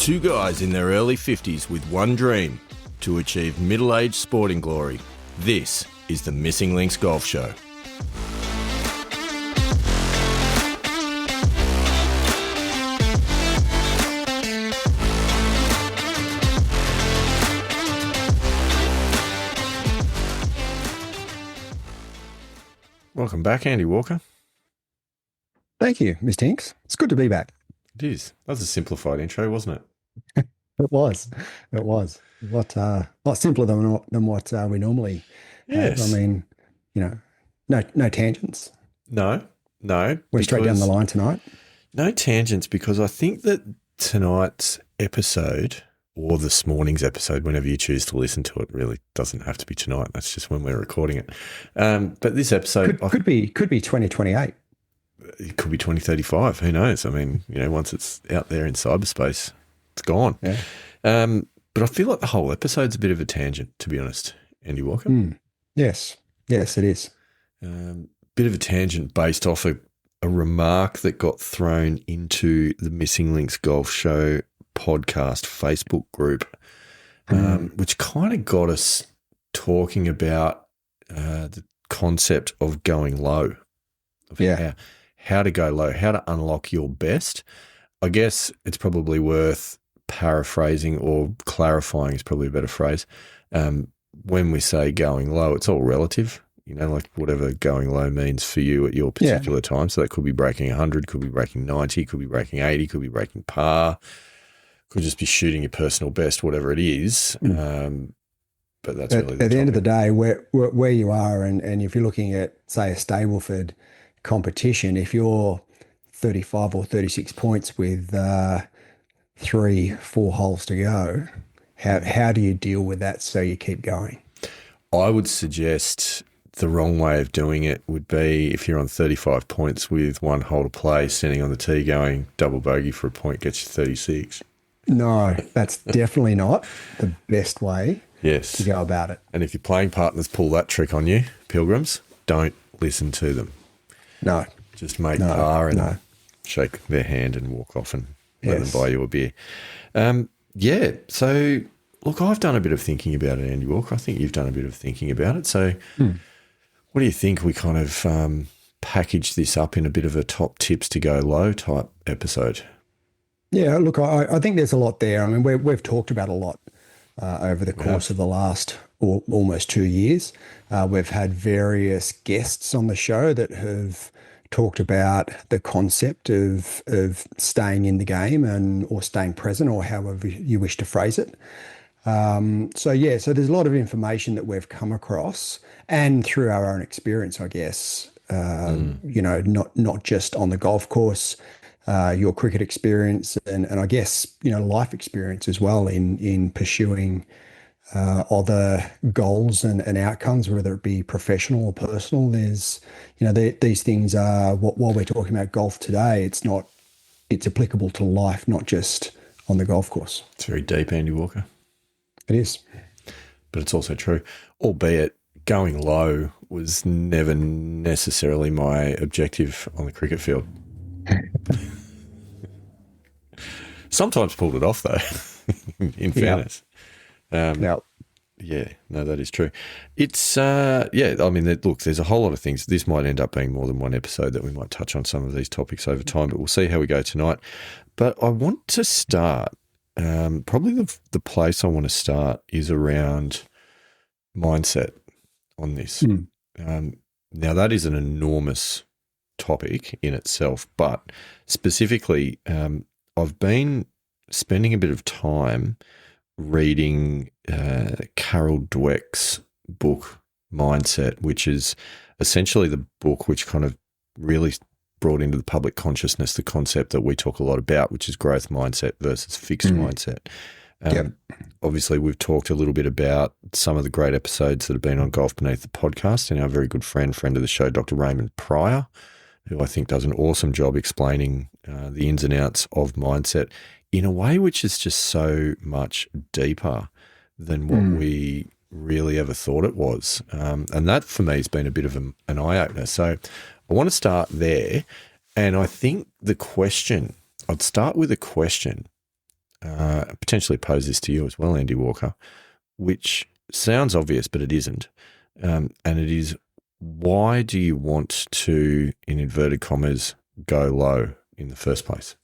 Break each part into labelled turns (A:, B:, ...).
A: Two guys in their early 50s with one dream, to achieve middle-aged sporting glory. This is the Missing Links Golf Show. Welcome back, Andy Walker.
B: Thank you, Ms. Tinks. It's good to be back.
A: It is. That was a simplified intro, wasn't it?
B: It was. A lot simpler than what we normally have.
A: Yes.
B: I mean, no tangents.
A: No.
B: We're straight down the line tonight.
A: No tangents, because I think that tonight's episode, or this morning's episode, whenever you choose to listen to it, really doesn't have to be tonight. That's just when we're recording it. But this episode
B: could be 2028.
A: It could be 2035. Who knows? I mean, once it's out there in cyberspace, it's gone.
B: Yeah.
A: But I feel like the whole episode's a bit of a tangent, to be honest, Andy Walker.
B: Yes, it is.
A: Bit of a tangent based off a remark that got thrown into the Missing Links Golf Show podcast Facebook group, which kind of got us talking about the concept of going low. How to go low, how to unlock your best. I guess it's probably worth paraphrasing, or clarifying is probably a better phrase. When we say going low, it's all relative, like whatever going low means for you at your particular time. So that could be breaking 100, could be breaking 90, could be breaking 80, could be breaking par, could just be shooting your personal best, whatever it is. But that's really
B: at the end of the day, where you are, and if you're looking at, say, a Stableford competition, if you're 35 or 36 points with 3-4 holes to go, how do you deal with that so you keep going?
A: I would suggest the wrong way of doing it would be, if you're on 35 points with 1 hole to play, standing on the tee going double bogey for a point gets you 36.
B: No, that's definitely not the best way to go about it.
A: And if your playing partners pull that trick on you, Pilgrims, don't listen to them.
B: No.
A: Just make par and shake their hand and walk off and let them buy you a beer. So, look, I've done a bit of thinking about it, Andy Walker. I think you've done a bit of thinking about it. So what do you think we kind of package this up in a bit of a top tips to go low type episode? Yeah,
B: look, I think there's a lot there. I mean, we've talked about a lot over the course of the last almost 2 years. We've had various guests on the show that have talked about the concept of staying in the game or staying present, or however you wish to phrase it. So there's a lot of information that we've come across, and through our own experience, I guess, not just on the golf course, your cricket experience, and I guess, life experience as well in pursuing other goals and outcomes, whether it be professional or personal. There's, these things are, while we're talking about golf today, it's applicable to life, not just on the golf course.
A: It's very deep, Andy Walker.
B: It is.
A: But it's also true, albeit going low was never necessarily my objective on the cricket field. Sometimes pulled it off, though, in fairness. That is true. It's, I mean, look, there's a whole lot of things. This might end up being more than one episode that we might touch on some of these topics over time, but we'll see how we go tonight. But I want to start, probably the place I want to start is around mindset on this. Now, that is an enormous topic in itself, but specifically, I've been spending a bit of time reading Carol Dweck's book Mindset, which is essentially the book which kind of really brought into the public consciousness the concept that we talk a lot about, which is growth mindset versus fixed mindset. Obviously, we've talked a little bit about some of the great episodes that have been on Golf Beneath the podcast, and our very good friend of the show, Dr. Raymond Pryor, who I think does an awesome job explaining the ins and outs of mindset in a way which is just so much deeper than what we really ever thought it was. And that, for me, has been a bit of an eye-opener. So I want to start there. And I think I'd start with a question potentially pose this to you as well, Andy Walker, which sounds obvious, but it isn't. And it is, why do you want to, in inverted commas, go low in the first place?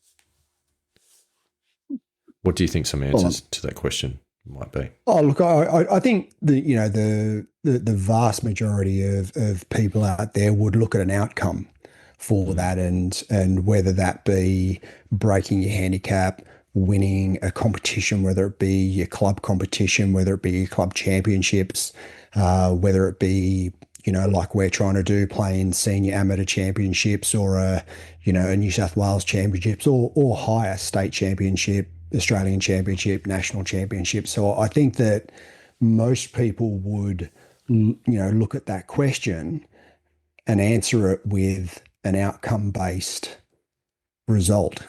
A: What do you think some answers to that question might be?
B: Oh, look, I think the vast majority of people out there would look at an outcome for that, and whether that be breaking your handicap, winning a competition, whether it be your club competition, whether it be your club championships, whether it be, like we're trying to do, playing senior amateur championships, or a New South Wales championships, or higher, state championship, Australian championship, national championship. So I think that most people would, look at that question and answer it with an outcome-based result.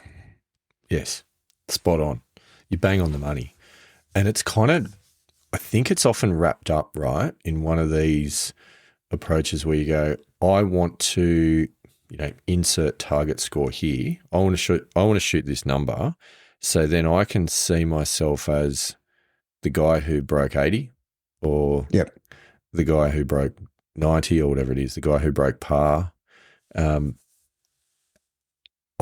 A: Yes, spot on. You bang on the money. And it's kind of, I think it's often wrapped up, right, in one of these approaches where you go, I want to, insert target score here. I want to shoot this number. So then I can see myself as the guy who broke 80, or the guy who broke 90, or whatever it is, the guy who broke par. I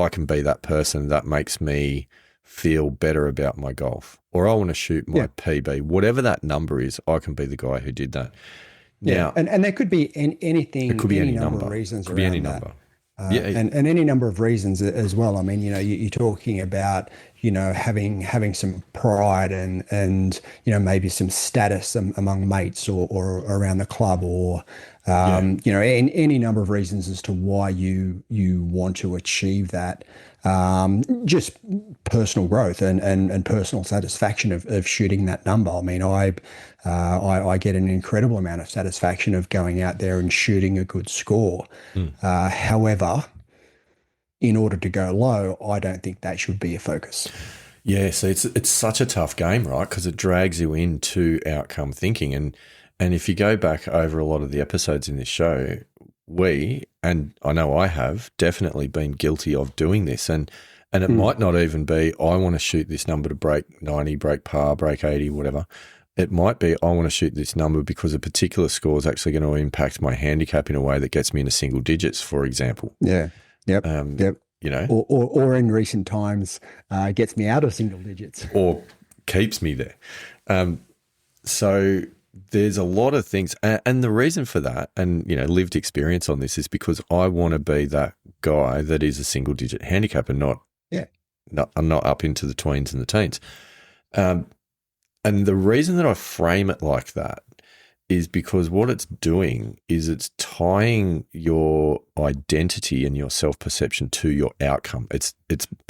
A: can be that person. That makes me feel better about my golf. Or I want to shoot my PB. Whatever that number is, I can be the guy who did that. Now,
B: and there could be anything.
A: It could be any
B: number
A: number
B: of reasons.
A: It could be any
B: that.
A: number.
B: And any number of reasons as well. I mean, you're talking about, having some pride and maybe some status among mates, or around the club, or any number of reasons as to why you want to achieve that. Just personal growth and personal satisfaction of shooting that number. I mean, I get an incredible amount of satisfaction of going out there and shooting a good score. However, in order to go low, I don't think that should be a focus.
A: Yeah, so it's such a tough game, right? Because it drags you into outcome thinking. And if you go back over a lot of the episodes in this show, and I know I have, definitely been guilty of doing this. And it might not even be, I want to shoot this number to break 90, break par, break 80, whatever. It might be, I want to shoot this number because a particular score is actually going to impact my handicap in a way that gets me into single digits, for example.
B: Yeah. Yep. Or in recent times, gets me out of single digits,
A: or keeps me there. So there's a lot of things, and the reason for that, and lived experience on this, is because I want to be that guy that is a single digit handicap, and not up into the tweens and the teens. And the reason that I frame it like that is because what it's doing is it's tying your identity and your self-perception to your outcome. It's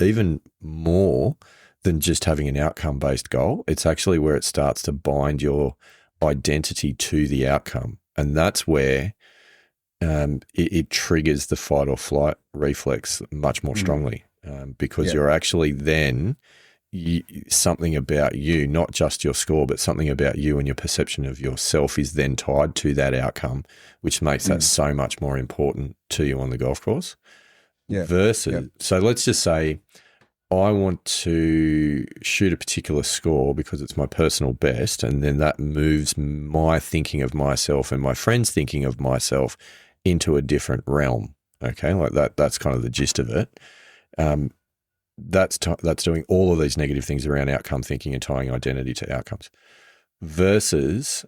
A: even more than just having an outcome-based goal. It's actually where it starts to bind your identity to the outcome. And that's where it triggers the fight or flight reflex much more strongly, because you're actually then something about you, not just your score, but something about you and your perception of yourself is then tied to that outcome, which makes that so much more important to you on the golf course. So let's just say I want to shoot a particular score because it's my personal best, and then that moves my thinking of myself and my friends' thinking of myself into a different realm. Okay, like that's kind of the gist of it. That's doing all of these negative things around outcome thinking and tying identity to outcomes, versus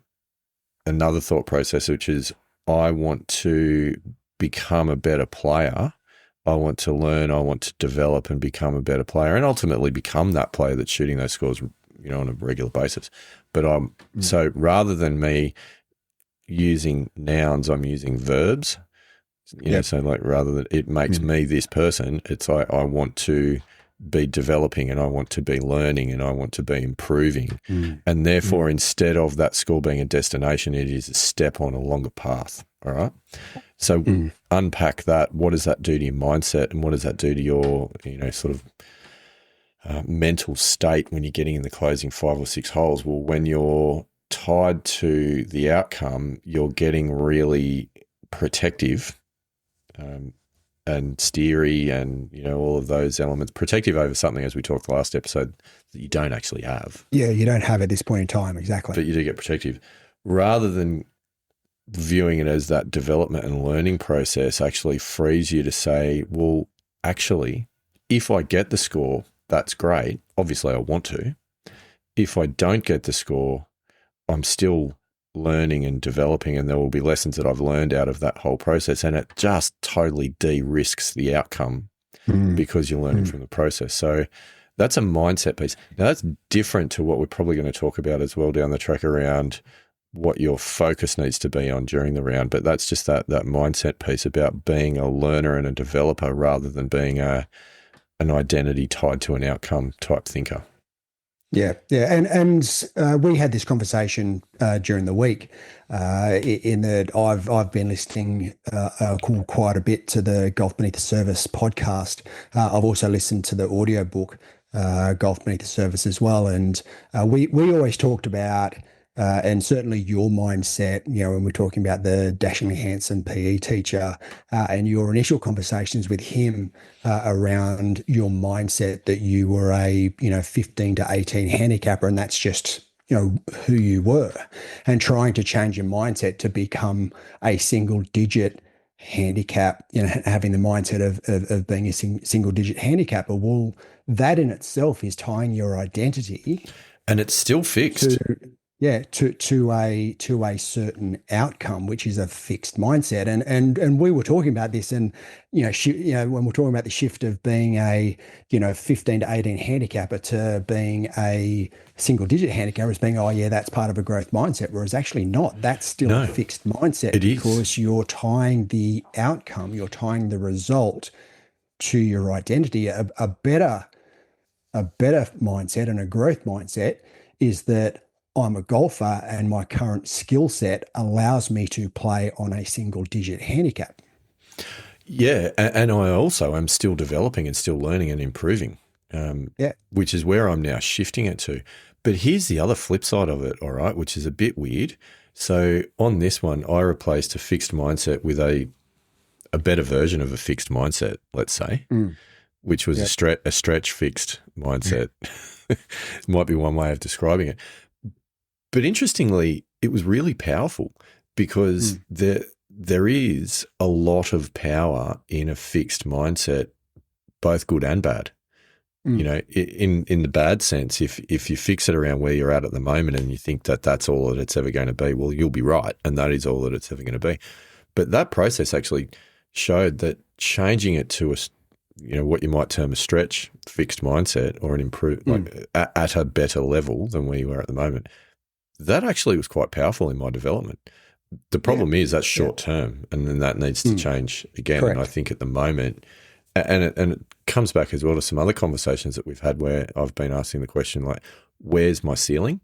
A: another thought process, which is I want to become a better player. I want to learn, I want to develop and become a better player, and ultimately become that player that's shooting those scores, on a regular basis. But so rather than me using nouns, I'm using verbs. So like, rather than it makes me this person, it's like I want to be developing, and I want to be learning, and I want to be improving. And therefore, instead of that score being a destination, it is a step on a longer path. All right. So unpack that. What does that do to your mindset, and what does that do to your, sort of mental state when you're getting in the closing 5 or 6 holes? Well, when you're tied to the outcome, you're getting really protective. and steery and, all of those elements, protective over something, as we talked last episode, that you don't actually have.
B: Yeah, you don't have at this point in time, exactly.
A: But you do get protective. Rather than viewing it as that development and learning process actually frees you to say, well, actually, if I get the score, that's great. Obviously, I want to. If I don't get the score, I'm still learning and developing, and there will be lessons that I've learned out of that whole process, and it just totally de-risks the outcome because you're learning from the process. So that's a mindset piece. Now, that's different to what we're probably going to talk about as well down the track around what your focus needs to be on during the round, but that's just that mindset piece about being a learner and a developer rather than being an identity tied to an outcome type thinker.
B: Yeah, yeah, and we had this conversation during the week. In that I've been listening quite a bit to the Golf Beneath the Surface podcast. I've also listened to the audiobook Golf Beneath the Surface as well, and we always talked about. And certainly your mindset, when we're talking about the dashingly handsome PE teacher and your initial conversations with him around your mindset that you were a, 15 to 18 handicapper, and that's just, who you were, and trying to change your mindset to become a single digit handicap, having the mindset of being a single digit handicapper. Well, that in itself is tying your identity.
A: And it's still fixed.
B: To a certain outcome, which is a fixed mindset, and we were talking about this, and when we're talking about the shift of being a 15 to 18 handicapper to being a single digit handicapper, as being that's part of a growth mindset, whereas actually not. That's still a fixed mindset because you're tying the outcome, you're tying the result to your identity. A better mindset and a growth mindset is that I'm a golfer and my current skill set allows me to play on a single digit handicap.
A: Yeah. And I also am still developing and still learning and improving, which is where I'm now shifting it to. But here's the other flip side of it, all right, which is a bit weird. So on this one, I replaced a fixed mindset with a better version of a fixed mindset, let's say, which was a stretch fixed mindset. Might be one way of describing it. But interestingly, it was really powerful because there is a lot of power in a fixed mindset, both good and bad. In the bad sense, if you fix it around where you're at the moment and you think that that's all that it's ever going to be, well, you'll be right, and that is all that it's ever going to be. But that process actually showed that changing it to what you might term a stretch fixed mindset or an improved at a better level than where you are at the moment. That actually was quite powerful in my development. The problem is that's short term, and then that needs to change again. Correct. And I think at the moment, and it comes back as well to some other conversations that we've had where I've been asking the question, like, where's my ceiling?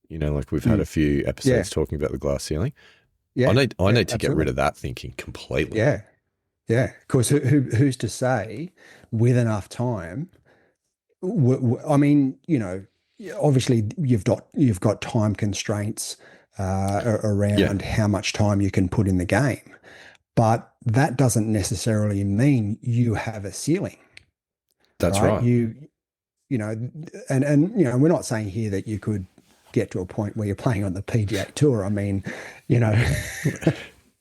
A: Like we've had a few episodes talking about the glass ceiling. Yeah, I need to get rid of that thinking completely.
B: Yeah, yeah. Of course, who's to say with enough time? I mean, obviously you've got time constraints around how much time you can put in the game, but that doesn't necessarily mean you have a ceiling.
A: That's right.
B: And we're not saying here that you could get to a point where you're playing on the PGA Tour. I mean,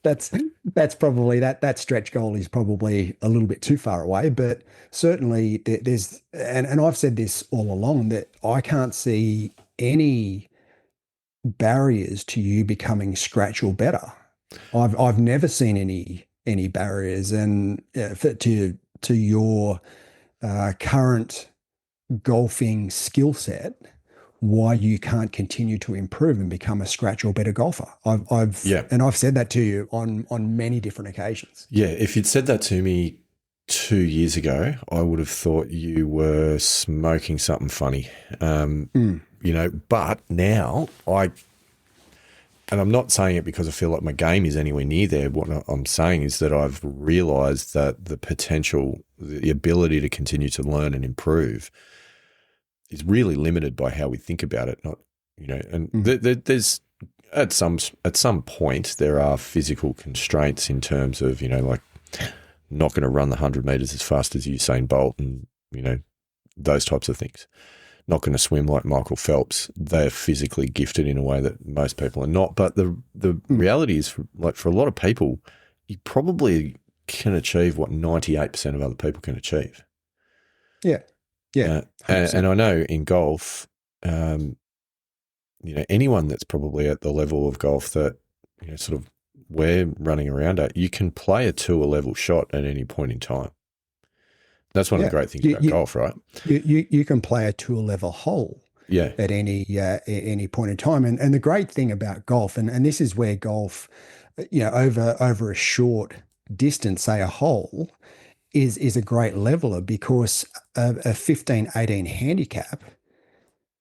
B: that's probably that stretch goal is probably a little bit too far away, but certainly there's, and I've said this all along, that I can't see any barriers to you becoming scratch or better. I've never seen any barriers, and to your current golfing skill set, why you can't continue to improve and become a scratch or better golfer. I've said that to you on many different occasions.
A: Yeah, if you'd said that to me 2 years ago, I would have thought you were smoking something funny. But now and I'm not saying it because I feel like my game is anywhere near there. What I'm saying is that I've realized that the potential, the ability to continue to learn and improve is really limited by how we think about it. There's at some point there are physical constraints in terms of, like not going to run the 100 metres as fast as Usain Bolt and, those types of things. Not going to swim like Michael Phelps. They're physically gifted in a way that most people are not. But the reality is, for a lot of people, you probably can achieve what 98% of other people can achieve.
B: Yeah.
A: And I know in golf, anyone that's probably at the level of golf that, sort of we're running around at, you can play a tour level shot at any point in time. That's one of the great things about golf, right?
B: You can play a tour level hole at any point in time. And the great thing about golf, and this is where golf, over a short distance, say a hole, is a great leveler, because a 15, 18 handicap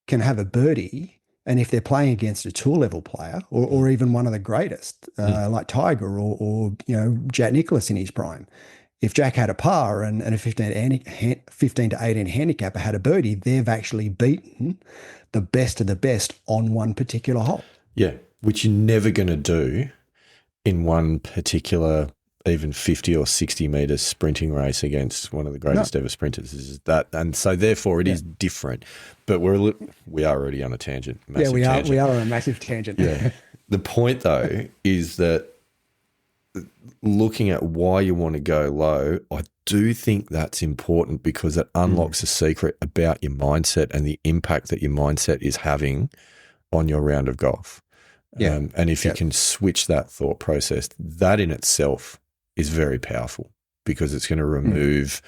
B: can have a birdie. And if they're playing against a tour level player or even one of the greatest, like Tiger or Jack Nicklaus in his prime, if Jack had a par and a 15 to 18 handicapper had a birdie, they've actually beaten the best of the best on one particular hole.
A: Yeah, which you're never going to do in one particular even 50 or 60 metre sprinting race against one of the greatest ever sprinters. Is that, and so therefore it is different. But we are already on a tangent.
B: We are on a massive tangent.
A: Yeah. The point though is that looking at why you want to go low, I do think that's important, because it unlocks a secret about your mindset and the impact that your mindset is having on your round of golf. And if you can switch that thought process, that in itself is very powerful, because it's going to remove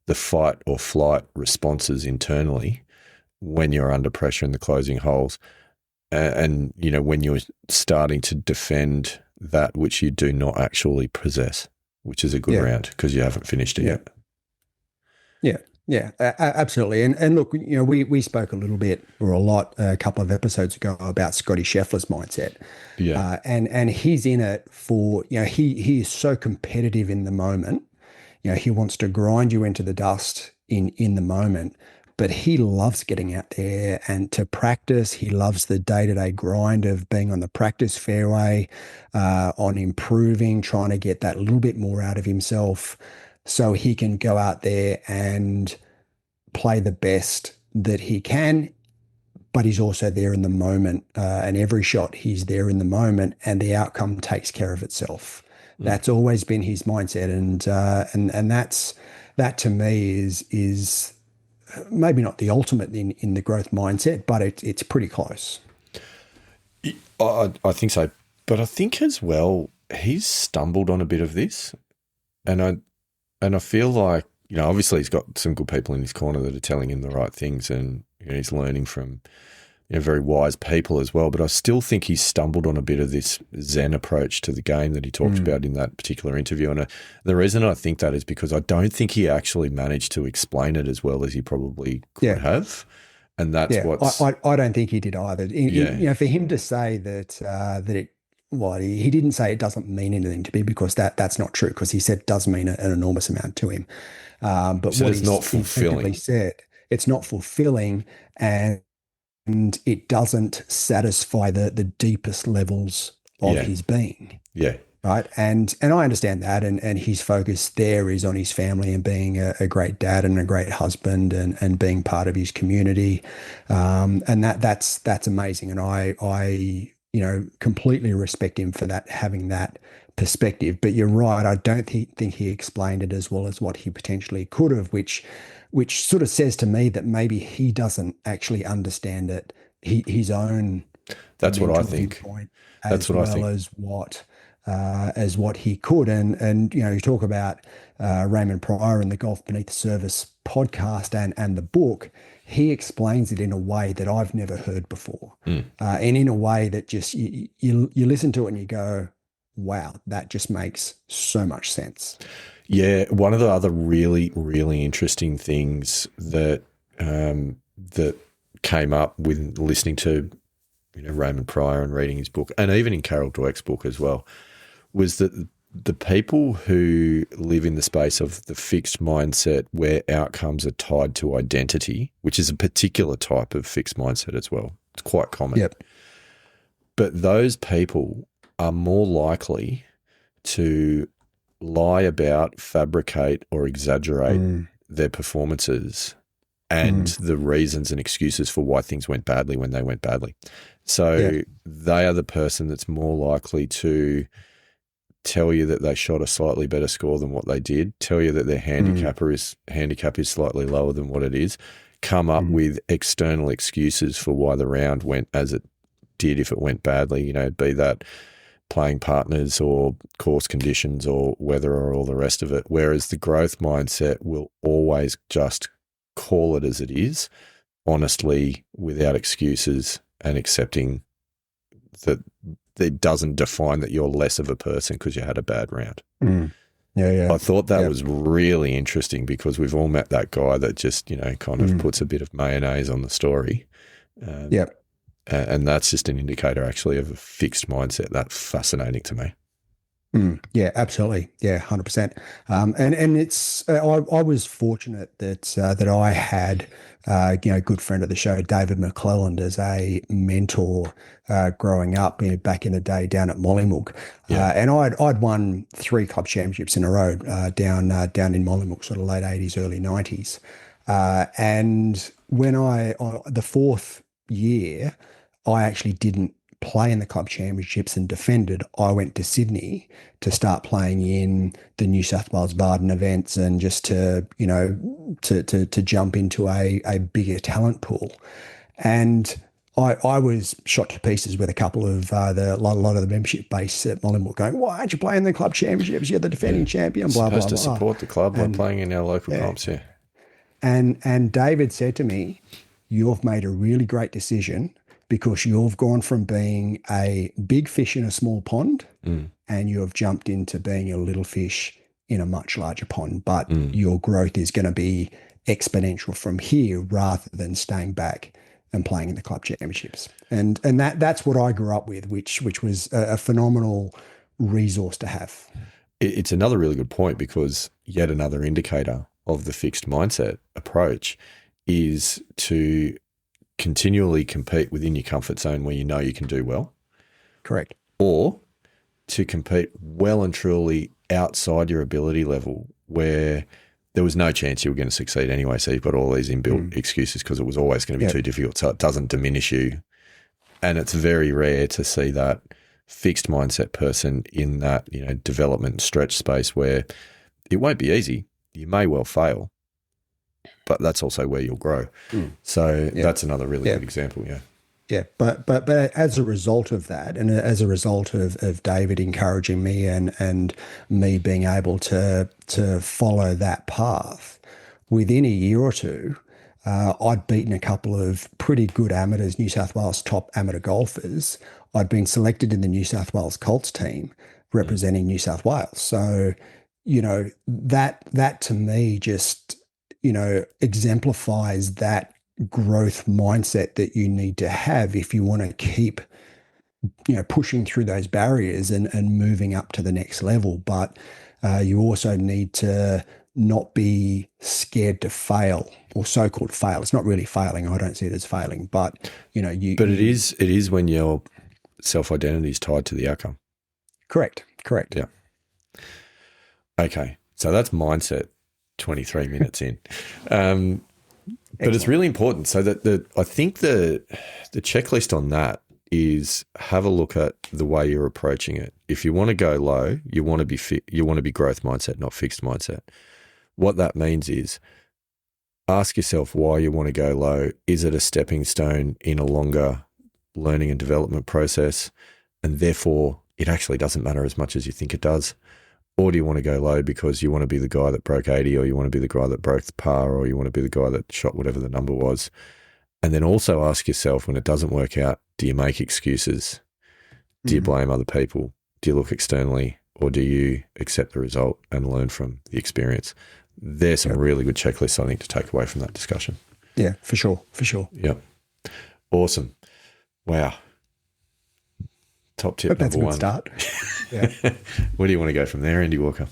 A: the fight or flight responses internally when you're under pressure in the closing holes. And when you're starting to defend that which you do not actually possess, which is a good round because you haven't finished it yet.
B: Yeah, absolutely. And look, we spoke a little bit or a lot a couple of episodes ago about Scotty Scheffler's mindset.
A: Yeah.
B: And he's in it for, he is so competitive in the moment. He wants to grind you into the dust in the moment, but he loves getting out there and to practice. He loves the day-to-day grind of being on the practice fairway, on improving, trying to get that little bit more out of himself so he can go out there and play the best that he can, but he's also there in the moment. And every shot, he's there in the moment, and the outcome takes care of itself. That's always been his mindset, and that to me is maybe not the ultimate in the growth mindset, but it's pretty close.
A: I think so, but I think as well he's stumbled on a bit of this, and I feel like, obviously he's got some good people in his corner that are telling him the right things, and he's learning from very wise people as well. But I still think he's stumbled on a bit of this Zen approach to the game that he talked about in that particular interview. And the reason I think that is because I don't think he actually managed to explain it as well as he probably could have. And that's what's...
B: I don't think he did either. For him to say that he didn't say it doesn't mean anything to me, because that's not true, because he said it does mean an enormous amount to him. But
A: so
B: what
A: it's not fulfilling.
B: He said it's not fulfilling, and it doesn't satisfy the deepest levels of his being.
A: Yeah.
B: Right. And I understand that. And his focus there is on his family and being a great dad and a great husband and being part of his community. And that's amazing. And I completely respect him for that, having that perspective. But you're right. I don't think he explained it as well as what he potentially could have, which sort of says to me that maybe he doesn't actually understand it, his own.
A: That's what I think.
B: That's what I think. As what he could. And you talk about Raymond Pryor and the Golf Beneath the Surface podcast and the book. He explains it in a way that I've never heard before, and in a way that just you listen to it and you go, wow, that just makes so much sense.
A: Yeah, one of the other really, really interesting things that that came up with listening to Raymond Pryor and reading his book, and even in Carol Dweck's book as well, was that the people who live in the space of the fixed mindset where outcomes are tied to identity, which is a particular type of fixed mindset as well. It's quite common.
B: Yep.
A: But those people are more likely to lie about, fabricate, or exaggerate
B: Mm,
A: their performances and
B: mm,
A: the reasons and excuses for why things went badly when they went badly.
B: yeah.
A: So they are the person that's more likely to tell you that they shot a slightly better score than what they did, tell you that their
B: Mm,
A: handicap is slightly lower than what it is, come up
B: mm,
A: with external excuses for why the round went as it did if it went badly, be that playing partners or course conditions or weather or all the rest of it. Whereas the growth mindset will always just call it as it is, honestly, without excuses, and accepting that it doesn't define that you're less of a person because you had a bad round.
B: mm. Yeah, yeah,
A: I thought that
B: yeah.
A: was really interesting because we've all met that guy that just, kind of
B: Mm,
A: puts a bit of mayonnaise on the story. Um,
B: yeah.
A: and that's just an indicator actually of a fixed mindset. That's fascinating to me.
B: Yeah, absolutely. Yeah, 100%. And it's I was fortunate that I had a good friend of the show, David McClelland, as a mentor growing up back in the day down at Mollymook.
A: Yeah.
B: And I'd won 3 club championships in a row down in Mollymook, sort of late 80s, early 90s. And when the fourth year, I actually didn't play in the club championships and defended. I went to Sydney to start playing in the New South Wales Barden events and just to jump into a bigger talent pool. And I was shot to pieces with a couple of a lot of the membership base at Mollymook going, why aren't you playing the club championships? You're the
A: Yeah.
B: defending champion, blah, blah,
A: Supposed to
B: blah.
A: support the club by
B: And
A: playing in our local
B: yeah,
A: comps. Yeah.
B: and David said to me, you've made a really great decision because you've gone from being a big fish in a small pond
A: Mm,
B: and you have jumped into being a little fish in a much larger pond. But
A: mm.
B: your growth is going to be exponential from here rather than staying back and playing in the club championships. And that's what I grew up with, which was a phenomenal resource to have.
A: It's another really good point because yet another indicator of the fixed mindset approach is to continually compete within your comfort zone where you know you can do well,
B: Correct.
A: or to compete well and truly outside your ability level where there was no chance you were going to succeed anyway. So you've got all these inbuilt excuses because it was always going to be
B: Yeah.
A: too difficult. So it doesn't diminish you. And it's very rare to see that fixed mindset person in that, development stretch space where it won't be easy. You may well fail, but that's also where you'll grow. So
B: Yeah.
A: that's another really
B: Yeah.
A: good example. Yeah.
B: Yeah, but as a result of that, and as a result of David encouraging me and me being able to follow that path, within a year or two, I'd beaten a couple of pretty good amateurs, New South Wales top amateur golfers. I'd been selected in the New South Wales Colts team
A: Mm.
B: representing New South Wales. So, that to me just, exemplifies that growth mindset that you need to have if you want to keep pushing through those barriers and moving up to the next level. But you also need to not be scared to fail or so-called fail. It's not really failing. I don't see it as failing, but
A: But it is when your self-identity is tied to the outcome.
B: correct.
A: Yeah. Okay. So that's mindset 23 minutes in. But it's
B: Excellent.
A: really important. So that I think the checklist on that is have a look at the way you're approaching it. If you want to go low, you want to be you want to be growth mindset, not fixed mindset. What that means is ask yourself why you want to go low. Is it a stepping stone in a longer learning and development process? And therefore, it actually doesn't matter as much as you think it does. Or do you want to go low because you want to be the guy that broke 80, or you want to be the guy that broke the par, or you want to be the guy that shot whatever the number was? And then also ask yourself when it doesn't work out, do you make excuses? Do you
B: Mm,
A: blame other people? Do you look externally, or do you accept the result and learn from the experience? There's some
B: yeah,
A: really good checklists I think to take away from that discussion.
B: yeah, for sure, for sure.
A: Yep. Awesome. Wow. Top tip
B: But that's a
A: number
B: good
A: one.
B: start. Yeah.
A: Where do you want to go from there, Andy Walker?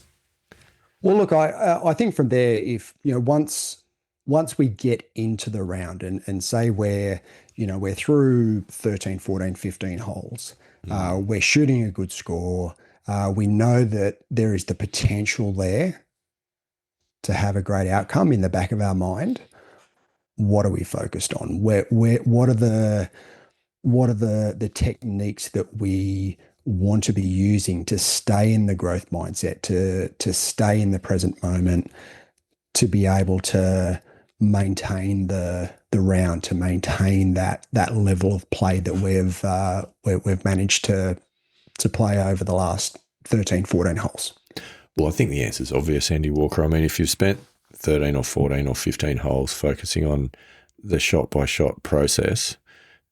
B: Well, look, I think from there, if once we get into the round and say we're through 13, 14, 15 holes,
A: Mm.
B: we're shooting a good score, We know that there is the potential there to have a great outcome in the back of our mind. What are we focused on? What are the techniques that we want to be using to stay in the growth mindset, to stay in the present moment, to be able to maintain the round, to maintain that level of play that we've managed to play over the last 13, 14 holes?
A: Well, I think the answer is obvious, Andy Walker. I mean, if you've spent 13 or 14 or 15 holes focusing on the shot-by-shot process,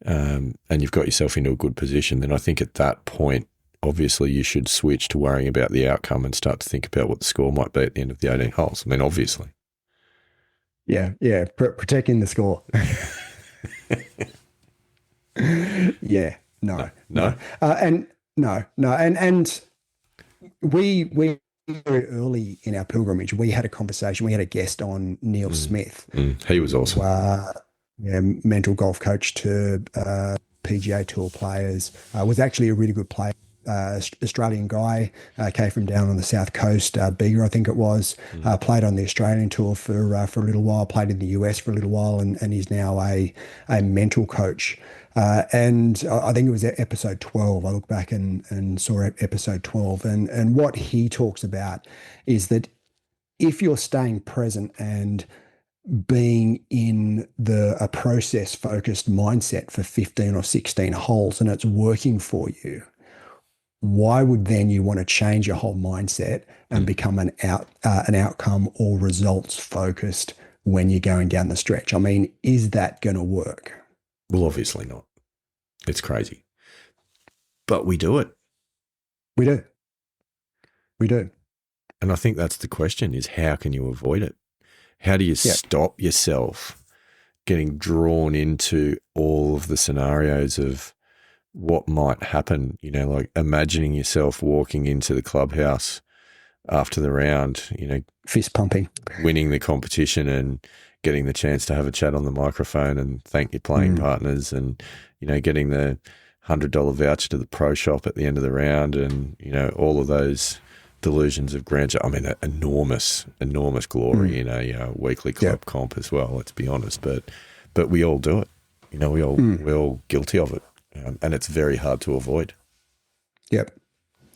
A: and you've got yourself into a good position, then I think at that point, obviously, you should switch to worrying about the outcome and start to think about what the score might be at the end of the 18 holes. I mean, obviously.
B: Yeah, protecting the score. Yeah, no. And no, and we very early in our pilgrimage, we had a conversation. We had a guest on, Neil Smith.
A: He was awesome.
B: Yeah, mental golf coach to PGA Tour players. Was actually a really good player. Australian guy, came from down on the south coast, Bega, I think it was. Played on the Australian tour for a little while. Played in the US for a little while, and he's now a mental coach. And I think it was episode 12. I looked back and saw episode 12, and what he talks about is that if you're staying present and being in a process focused mindset for 15 or 16 holes and it's working for you, why would then you want to change your whole mindset and become an outcome or results focused when you're going down the stretch? I mean, is that going to work?
A: Well, obviously not. It's crazy. But we do it.
B: We do.
A: And I think that's the question, is how can you avoid it? How do you stop yourself getting drawn into all of the scenarios of what might happen? You know, like imagining yourself walking into the clubhouse after the round, you know,
B: fist pumping,
A: winning the competition and getting the chance to have a chat on the microphone and thank your playing partners, and, you know, getting the $100 voucher to the pro shop at the end of the round, and, you know, all of those delusions of grandeur. I mean, enormous glory in a weekly club comp as well, let's be honest. But we all do it. You know, we're all guilty of it. And it's very hard to avoid. Yep.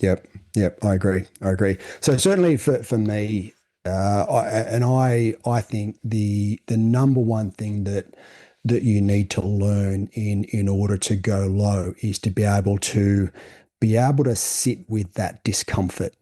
B: I agree. So certainly for me, I think the number one thing that you need to learn in order to go low is to be able to sit with that discomfort,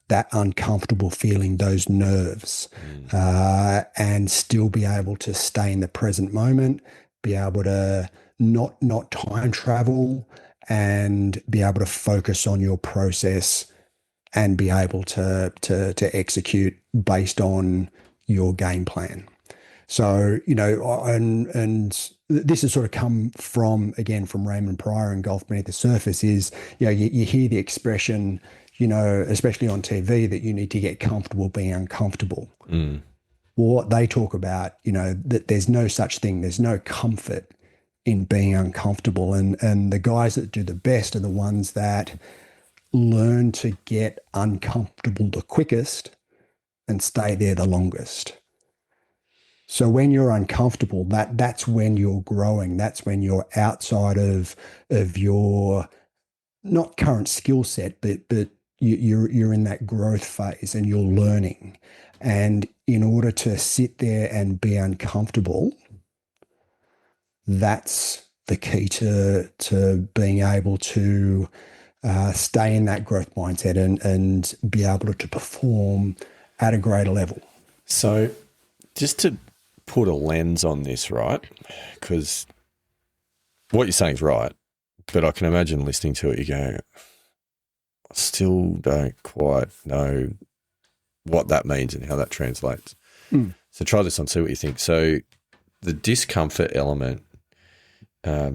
B: that uncomfortable feeling, those nerves, and still be able to stay in the present moment, be able to not time travel, and be able to focus on your process and be able to execute based on your game plan. So, you know, and this has sort of come from Raymond Pryor and Golf Beneath the Surface is, you know, you hear the expression, you know, especially on TV, that you need to get comfortable being uncomfortable. Well, what they talk about, you know, that there's no such thing. There's no comfort in being uncomfortable. And the guys that do the best are the ones that learn to get uncomfortable the quickest and stay there the longest. So when you're uncomfortable, that's when you're growing. That's when you're outside of your not current skill set, but you're in that growth phase and you're learning. And in order to sit there and be uncomfortable, that's the key to being able to stay in that growth mindset and be able to perform at a greater level.
A: So just to put a lens on this, right? Because what you're saying is right, but I can imagine listening to it, you go, I still don't quite know what that means and how that translates. So try this on, see what you think. So the discomfort element, a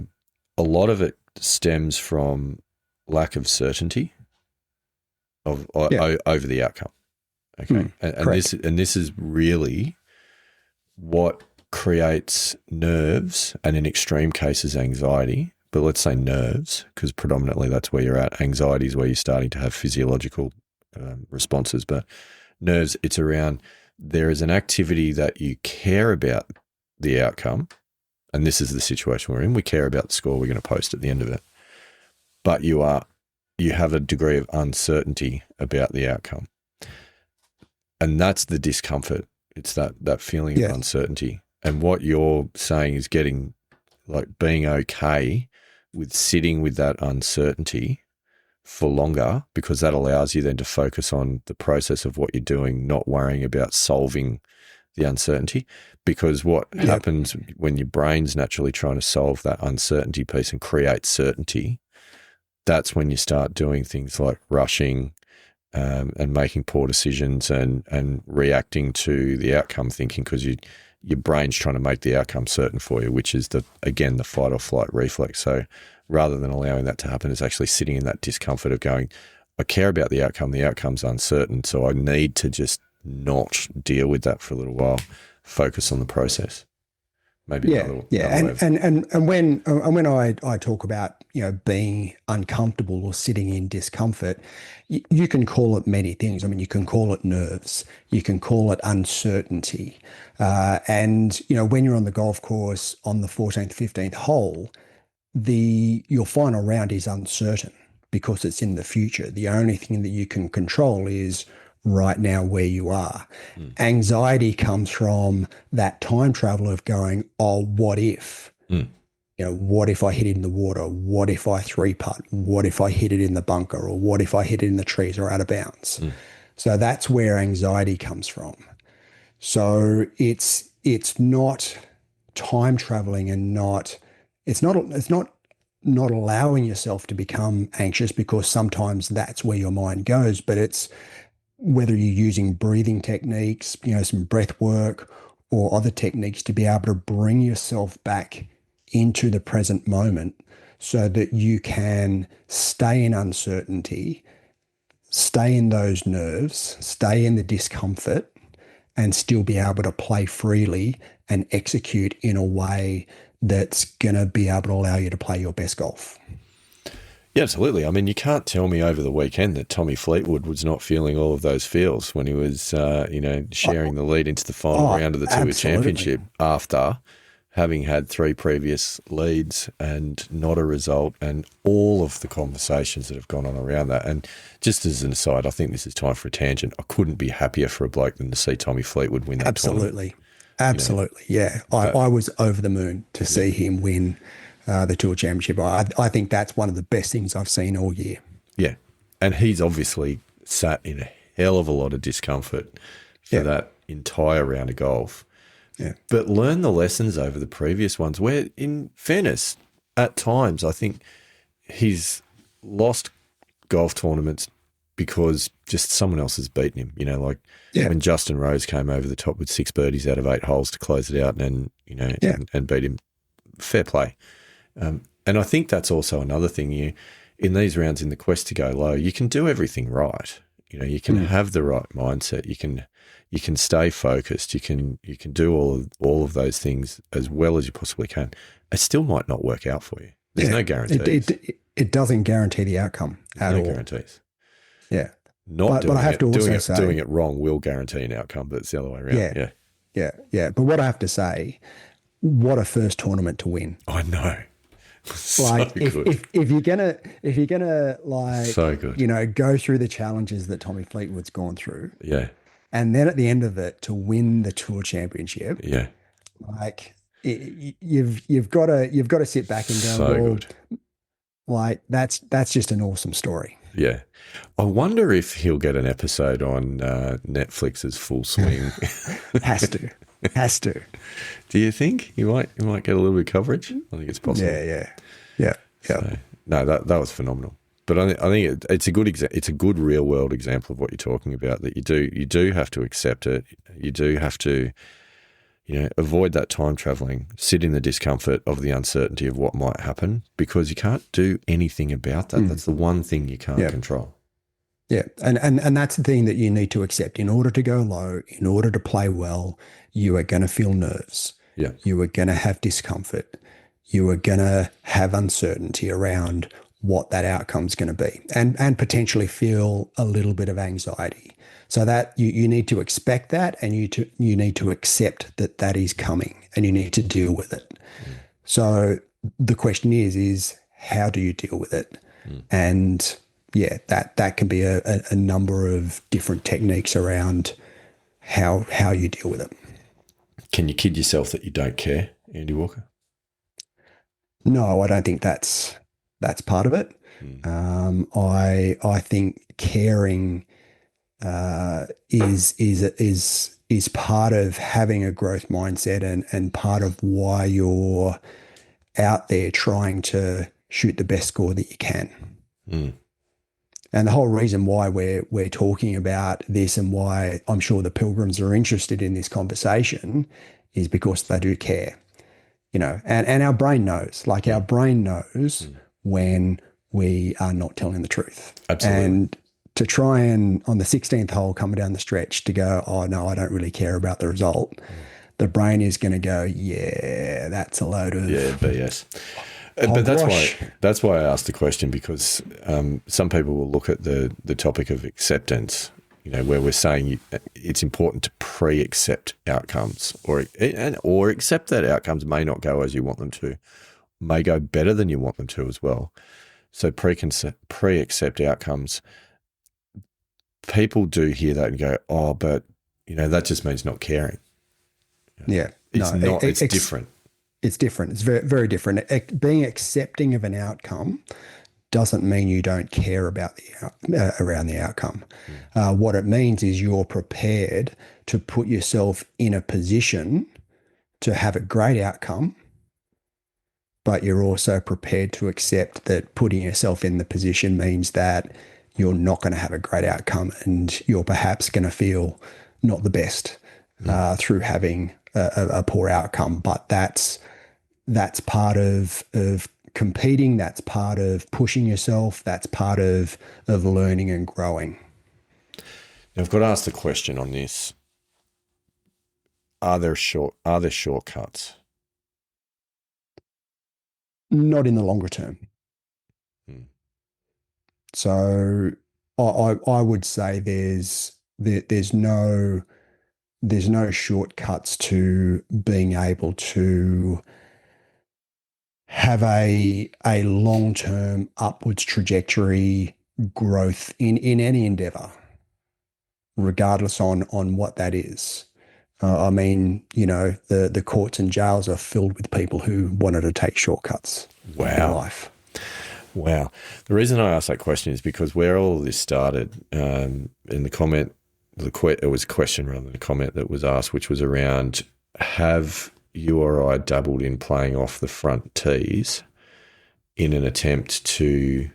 A: lot of it stems from lack of certainty over the outcome. Okay. And this is really what creates nerves and in extreme cases anxiety but let's say nerves, because predominantly that's where you're at. Anxiety is where you're starting to have physiological responses, but nerves, it's around there is an activity that you care about the outcome, and this is the situation we're in. We care about the score we're going to post at the end of it, but you have a degree of uncertainty about the outcome, and that's the discomfort. It's that feeling of uncertainty, and what you're saying is getting being okay with sitting with that uncertainty for longer, because that allows you then to focus on the process of what you're doing, not worrying about solving the uncertainty. Because what happens when your brain's naturally trying to solve that uncertainty piece and create certainty, that's when you start doing things like rushing and making poor decisions and reacting to the outcome thinking, because your brain's trying to make the outcome certain for you, which is the fight or flight reflex. So rather than allowing that to happen, it's actually sitting in that discomfort of going, I care about the outcome's uncertain, so I need to just not deal with that for a little while, focus on the process. Maybe another
B: and when I talk about being uncomfortable or sitting in discomfort, you can call it many things. I mean, you can call it nerves, you can call it uncertainty, and when you're on the golf course on the 14th, 15th hole, your final round is uncertain because it's in the future. The only thing that you can control is right now where you are. Anxiety comes from that time travel of going, oh, what if? What if I hit it in the water? What if I three putt? What if I hit it in the bunker? Or what if I hit it in the trees or out of bounds? So that's where anxiety comes from. So it's not time traveling and it's not allowing yourself to become anxious, because sometimes that's where your mind goes, but it's whether you're using breathing techniques, some breath work or other techniques to be able to bring yourself back into the present moment so that you can stay in uncertainty, stay in those nerves, stay in the discomfort, and still be able to play freely and execute in a way that's going to be able to allow you to play your best golf.
A: Yeah, absolutely. I mean, you can't tell me over the weekend that Tommy Fleetwood was not feeling all of those feels when he was, sharing the lead into the final round of the Tour Championship after having had 3 previous leads and not a result, and all of the conversations that have gone on around that. And just as an aside, I think this is time for a tangent. I couldn't be happier for a bloke than to see Tommy Fleetwood win that tournament.
B: Absolutely. Yeah. I was over the moon to see him win the Tour Championship. I think that's one of the best things I've seen all year.
A: Yeah. And he's obviously sat in a hell of a lot of discomfort for that entire round of golf.
B: Yeah.
A: But learn the lessons over the previous ones where, in fairness, at times I think he's lost golf tournaments because just someone else has beaten him, when Justin Rose came over the top with 6 birdies out of 8 holes to close it out and beat him. Fair play. And I think that's also another thing. In these rounds, in the quest to go low, you can do everything right. You can have the right mindset. You can stay focused. You can do all of those things as well as you possibly can. It still might not work out for you. There's no guarantees.
B: It doesn't guarantee the outcome at all.
A: No guarantees.
B: Yeah.
A: But I have to also say, doing it wrong will guarantee an outcome, but it's the other way around.
B: Yeah. But what I have to say, what a first tournament to win.
A: I know.
B: Like if you're gonna like
A: so good.
B: Go through the challenges that Tommy Fleetwood's gone through.
A: Yeah.
B: And then at the end of it to win the Tour Championship.
A: Yeah.
B: Like you've got to sit back and go,
A: so good.
B: Like that's just an awesome story.
A: Yeah. I wonder if he'll get an episode on Netflix's Full Swing.
B: Has to.
A: Do you think you might get a little bit of coverage? I think it's possible.
B: Yeah.
A: So, no, that was phenomenal. But I think it's a good real world example of what you're talking about. That you do have to accept it. You do have to, avoid that time traveling. Sit in the discomfort of the uncertainty of what might happen, because you can't do anything about that. That's the one thing you can't control.
B: Yeah, and that's the thing that you need to accept. In order to go low, in order to play well, you are going to feel nerves.
A: Yeah,
B: you are going to have discomfort. you are going to have uncertainty around what that outcome's going to be, and potentially feel a little bit of anxiety. So that you need to expect that, and you need to accept that that is coming, and you need to deal with it.
A: Mm.
B: So the question is how do you deal with it?
A: Mm.
B: And yeah, that can be a number of different techniques around how you deal with it.
A: Can you kid yourself that you don't care, Andy Walker?
B: No, I don't think that's part of it.
A: Mm.
B: I think caring is part of having a growth mindset, and part of why you're out there trying to shoot the best score that you can.
A: Mm.
B: And the whole reason why we're talking about this, and why I'm sure the Pilgrims are interested in this conversation, is because they do care. And our brain knows, our brain knows when we are not telling the truth.
A: Absolutely.
B: And to try and, on the 16th hole coming down the stretch, to go, oh no, I don't really care about the result. The brain is going to go, yeah, that's a load of
A: BS. But that's why I asked the question, because some people will look at the topic of acceptance, where we're saying it's important to pre-accept outcomes, or accept that outcomes may not go as you want them to, may go better than you want them to as well. So pre-accept outcomes. People do hear that and go, oh, but that just means not caring.
B: Yeah,
A: it's different.
B: It's different. It's very, very different. Being accepting of an outcome doesn't mean you don't care about around the outcome. What it means is you're prepared to put yourself in a position to have a great outcome, but you're also prepared to accept that putting yourself in the position means that you're not going to have a great outcome, and you're perhaps going to feel not the best through having a poor outcome. But that's part of competing. That's part of pushing yourself. That's part of learning and growing.
A: Now, I've got to ask the question on this: Are there shortcuts?
B: Not in the longer term. So I would say there's no shortcuts to being able to have a long-term upwards trajectory growth in any endeavor, regardless on what that is. I mean, the courts and jails are filled with people who wanted to take shortcuts in life.
A: Wow. The reason I asked that question is because where all of this started, in the comment, it was a question rather than a comment that was asked, which was around, have you or I dabbled in playing off the front tees in an attempt to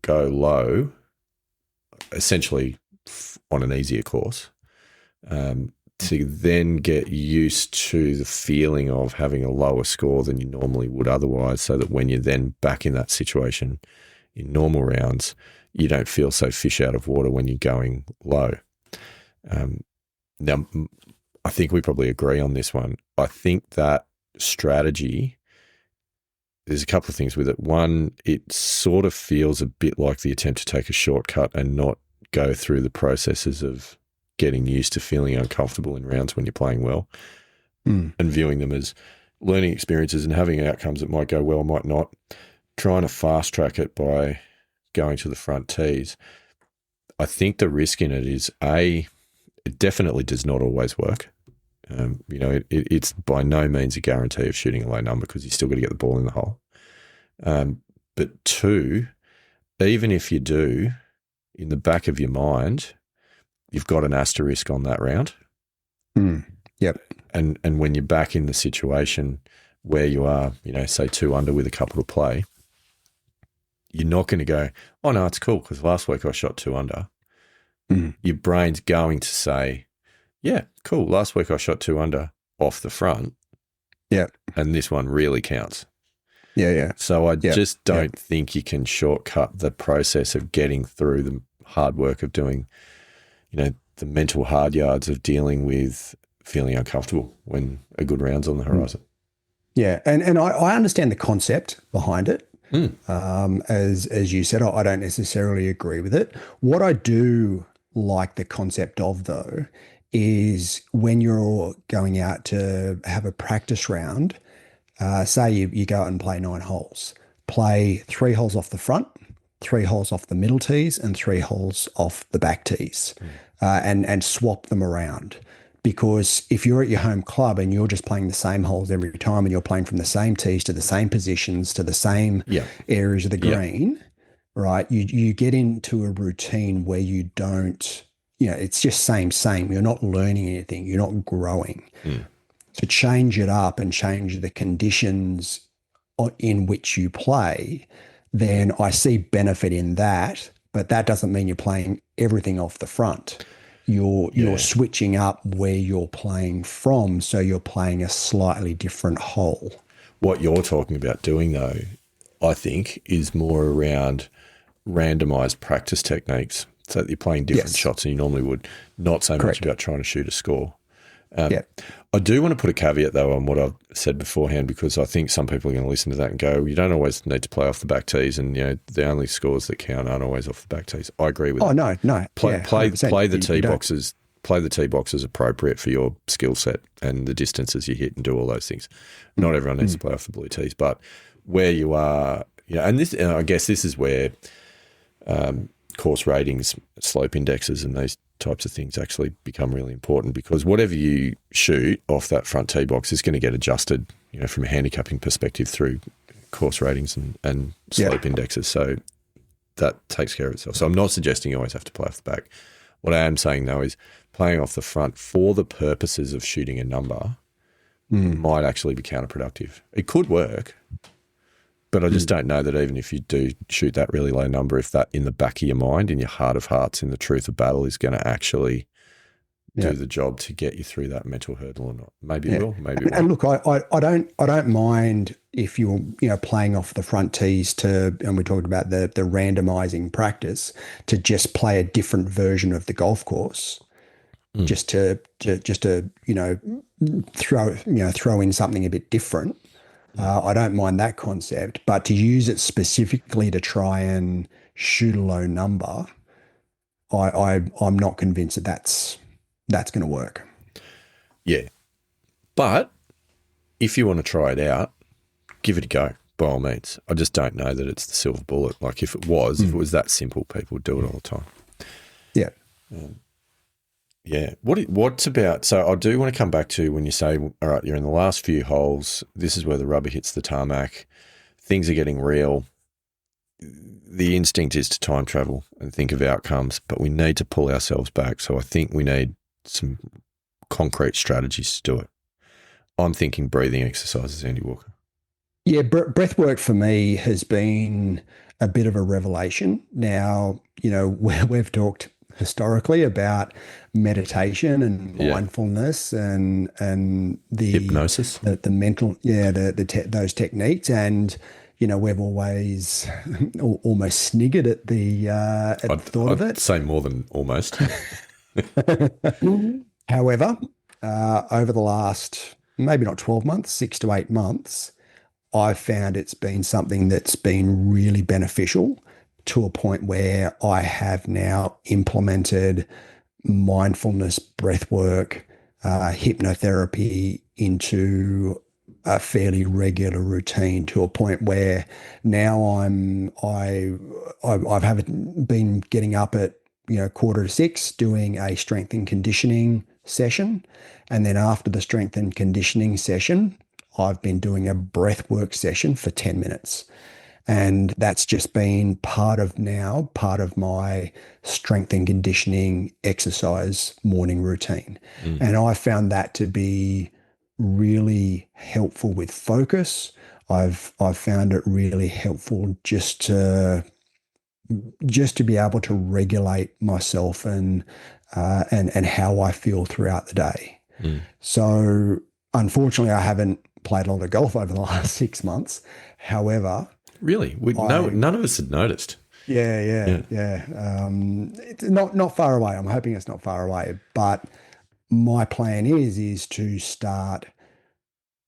A: go low, essentially on an easier course, to then get used to the feeling of having a lower score than you normally would otherwise, so that when you're then back in that situation in normal rounds, you don't feel so fish out of water when you're going low. Now, I think we probably agree on this one. I think that strategy, there's a couple of things with it. One, it sort of feels a bit like the attempt to take a shortcut and not go through the processes of getting used to feeling uncomfortable in rounds when you're playing well, and viewing them as learning experiences and having outcomes that might go well, might not, trying to fast track it by going to the front tees. I think the risk in it is, it definitely does not always work. It's by no means a guarantee of shooting a low number, because you still got to get the ball in the hole. But two, even if you do, in the back of your mind, you've got an asterisk on that round.
B: Yep.
A: And when you're back in the situation where you are, say 2 under with a couple to play, you're not going to go, oh no, it's cool because last week I shot 2 under. Your brain's going to say, yeah, cool, last week I shot 2 under off the front.
B: Yeah.
A: And this one really counts.
B: Yeah.
A: So I just don't think you can shortcut the process of getting through the hard work of doing, the mental hard yards of dealing with feeling uncomfortable when a good round's on the horizon.
B: Yeah, and I understand the concept behind it.
A: Mm.
B: As you said, I don't necessarily agree with it. What I do like the concept of, though, is when you're going out to have a practice round, say you go out and play 9 holes, play 3 holes off the front, 3 holes off the middle tees, and 3 holes off the back tees, and swap them around. Because if you're at your home club and you're just playing the same holes every time and you're playing from the same tees to the same positions to the same
A: Yeah.
B: areas of the
A: Yeah.
B: green, right? You get into a routine where you don't, it's just same. You're not learning anything. You're not growing.
A: Mm.
B: To change it up and change the conditions in which you play, then I see benefit in that. But that doesn't mean you're playing everything off the front. You're
A: Yeah.
B: switching up where you're playing from, so you're playing a slightly different hole.
A: What you're talking about doing, though, I think, is more around randomized practice techniques so that you're playing different
B: Yes,
A: shots than you normally would, not so much
B: correct.
A: about trying to shoot a score.
B: Yeah.
A: I do want to put a caveat, though, on what I've said beforehand, because I think some people are going to listen to that and go, you don't always need to play off the back tees, and the only scores that count aren't always off the back tees. I agree with
B: Oh,
A: that.
B: no.
A: Play,
B: Yeah,
A: play,
B: 100%.
A: play the
B: You
A: tee
B: don't.
A: boxes. Play the tee boxes appropriate for your skill set and the distances you hit, and do all those things. Not everyone needs to play off the blue tees, but where you are, and I guess this is where course ratings, slope indexes, and these types of things actually become really important, because whatever you shoot off that front tee box is going to get adjusted, from a handicapping perspective through course ratings and slope indexes. So that takes care of itself. So I'm not suggesting you always have to play off the back. What I am saying, though, is playing off the front for the purposes of shooting a number might actually be counterproductive. It could work, but I just don't know that even if you do shoot that really low number, if that in the back of your mind, in your heart of hearts, in the truth of battle, is going to actually do the job to get you through that mental hurdle or not. Maybe it will, maybe it
B: And
A: won't.
B: look, I don't mind if you're playing off the front tees and we talked about the randomizing practice, to just play a different version of the golf course, just to throw in something a bit different. I don't mind that concept, but to use it specifically to try and shoot a low number, I'm not convinced that that's going to work.
A: Yeah. But if you want to try it out, give it a go, by all means. I just don't know that it's the silver bullet. Like if it was that simple, people would do it all the time.
B: Yeah.
A: Yeah. What's about, so I do want to come back to when you say, all right, you're in the last few holes, this is where the rubber hits the tarmac, things are getting real. The instinct is to time travel and think of outcomes, but we need to pull ourselves back. So I think we need some concrete strategies to do it. I'm thinking breathing exercises, Andy Walker.
B: Yeah, breath work for me has been a bit of a revelation. Now, we've talked historically about meditation and
A: Yeah.
B: mindfulness and
A: Hypnosis.
B: the mental, those techniques, and we've always almost sniggered at the thought of
A: I'd
B: it.
A: say more than almost.
B: However, over the last maybe not 12 months, 6 to 8 months, I've found it's been something that's been really beneficial, to a point where I have now implemented mindfulness, breath work, hypnotherapy into a fairly regular routine, to a point where now I've haven't been getting up at 5:45, doing a strength and conditioning session, and then after the strength and conditioning session, I've been doing a breath work session for 10 minutes. And that's just been part of my strength and conditioning exercise morning routine. And I found that to be really helpful with focus. I've found it really helpful just to be able to regulate myself and how I feel throughout the day. So unfortunately, I haven't played a lot of golf over the last 6 months. However,
A: Really? None of us had noticed.
B: yeah. It's not far away. I'm hoping it's not far away. But my plan is to start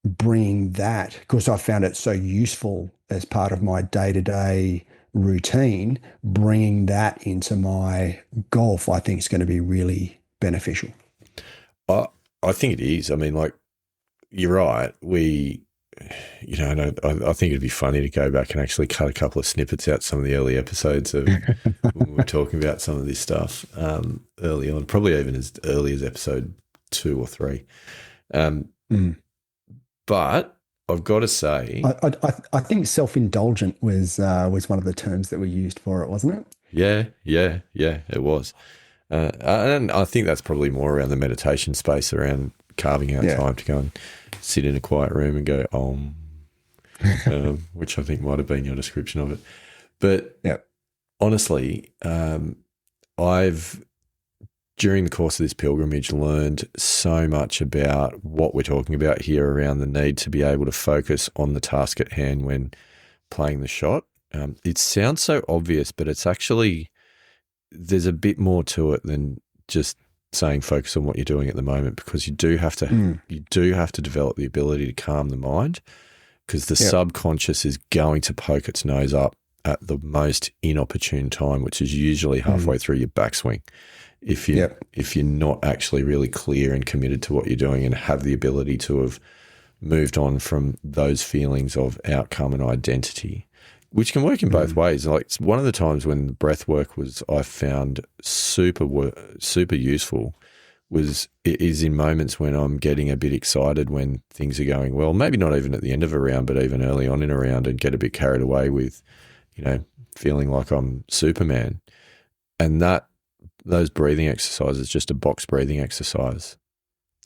B: bringing that, because I found it so useful as part of my day-to-day routine, bringing that into my golf, I think is going to be really beneficial.
A: I, I think it is. I mean, like, you're right. And I think it'd be funny to go back and actually cut a couple of snippets out some of the early episodes of when we were talking about some of this stuff early on, probably even as early as episode 2 or 3. But I've got to say,
B: I think self-indulgent was one of the terms that we used for it, wasn't it?
A: yeah, it was. And I think that's probably more around the meditation space, around carving out time to go and sit in a quiet room and go, which I think might have been your description of it. But honestly, I've, during the course of this pilgrimage, learned so much about what we're talking about here around the need to be able to focus on the task at hand when playing the shot. It sounds so obvious, but it's actually, there's a bit more to it than just saying focus on what you're doing at the moment, because you do have to develop the ability to calm the mind, because the subconscious is going to poke its nose up at the most inopportune time, which is usually halfway through your backswing. If you're not actually really clear and committed to what you're doing and have the ability to have moved on from those feelings of outcome and identity, which can work in both ways. Like, it's one of the times when the breath work I found super useful is in moments when I'm getting a bit excited when things are going well, maybe not even at the end of a round, but even early on in a round, and get a bit carried away with, feeling like I'm Superman. And those breathing exercises, just a box breathing exercise,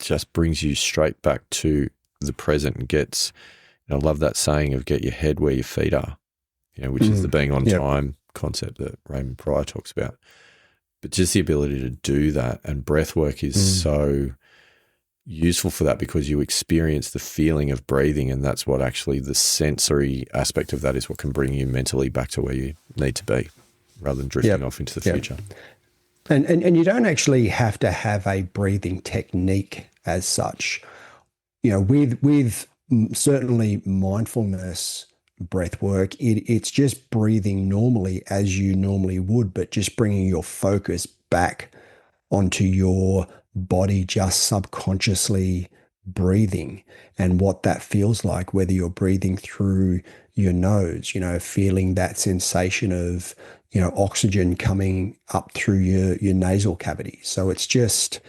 A: just brings you straight back to the present and gets, I love that saying of get your head where your feet are, which is the being on time concept that Raymond Pryor talks about. But just the ability to do that, and breath work is so useful for that, because you experience the feeling of breathing, and that's what actually the sensory aspect of that is what can bring you mentally back to where you need to be, rather than drifting off into the future.
B: And you don't actually have to have a breathing technique as such. With certainly mindfulness breath work, it's just breathing normally as you normally would, but just bringing your focus back onto your body, just subconsciously breathing, and what that feels like, whether you're breathing through your nose, feeling that sensation of, oxygen coming up through your nasal cavity. So it's just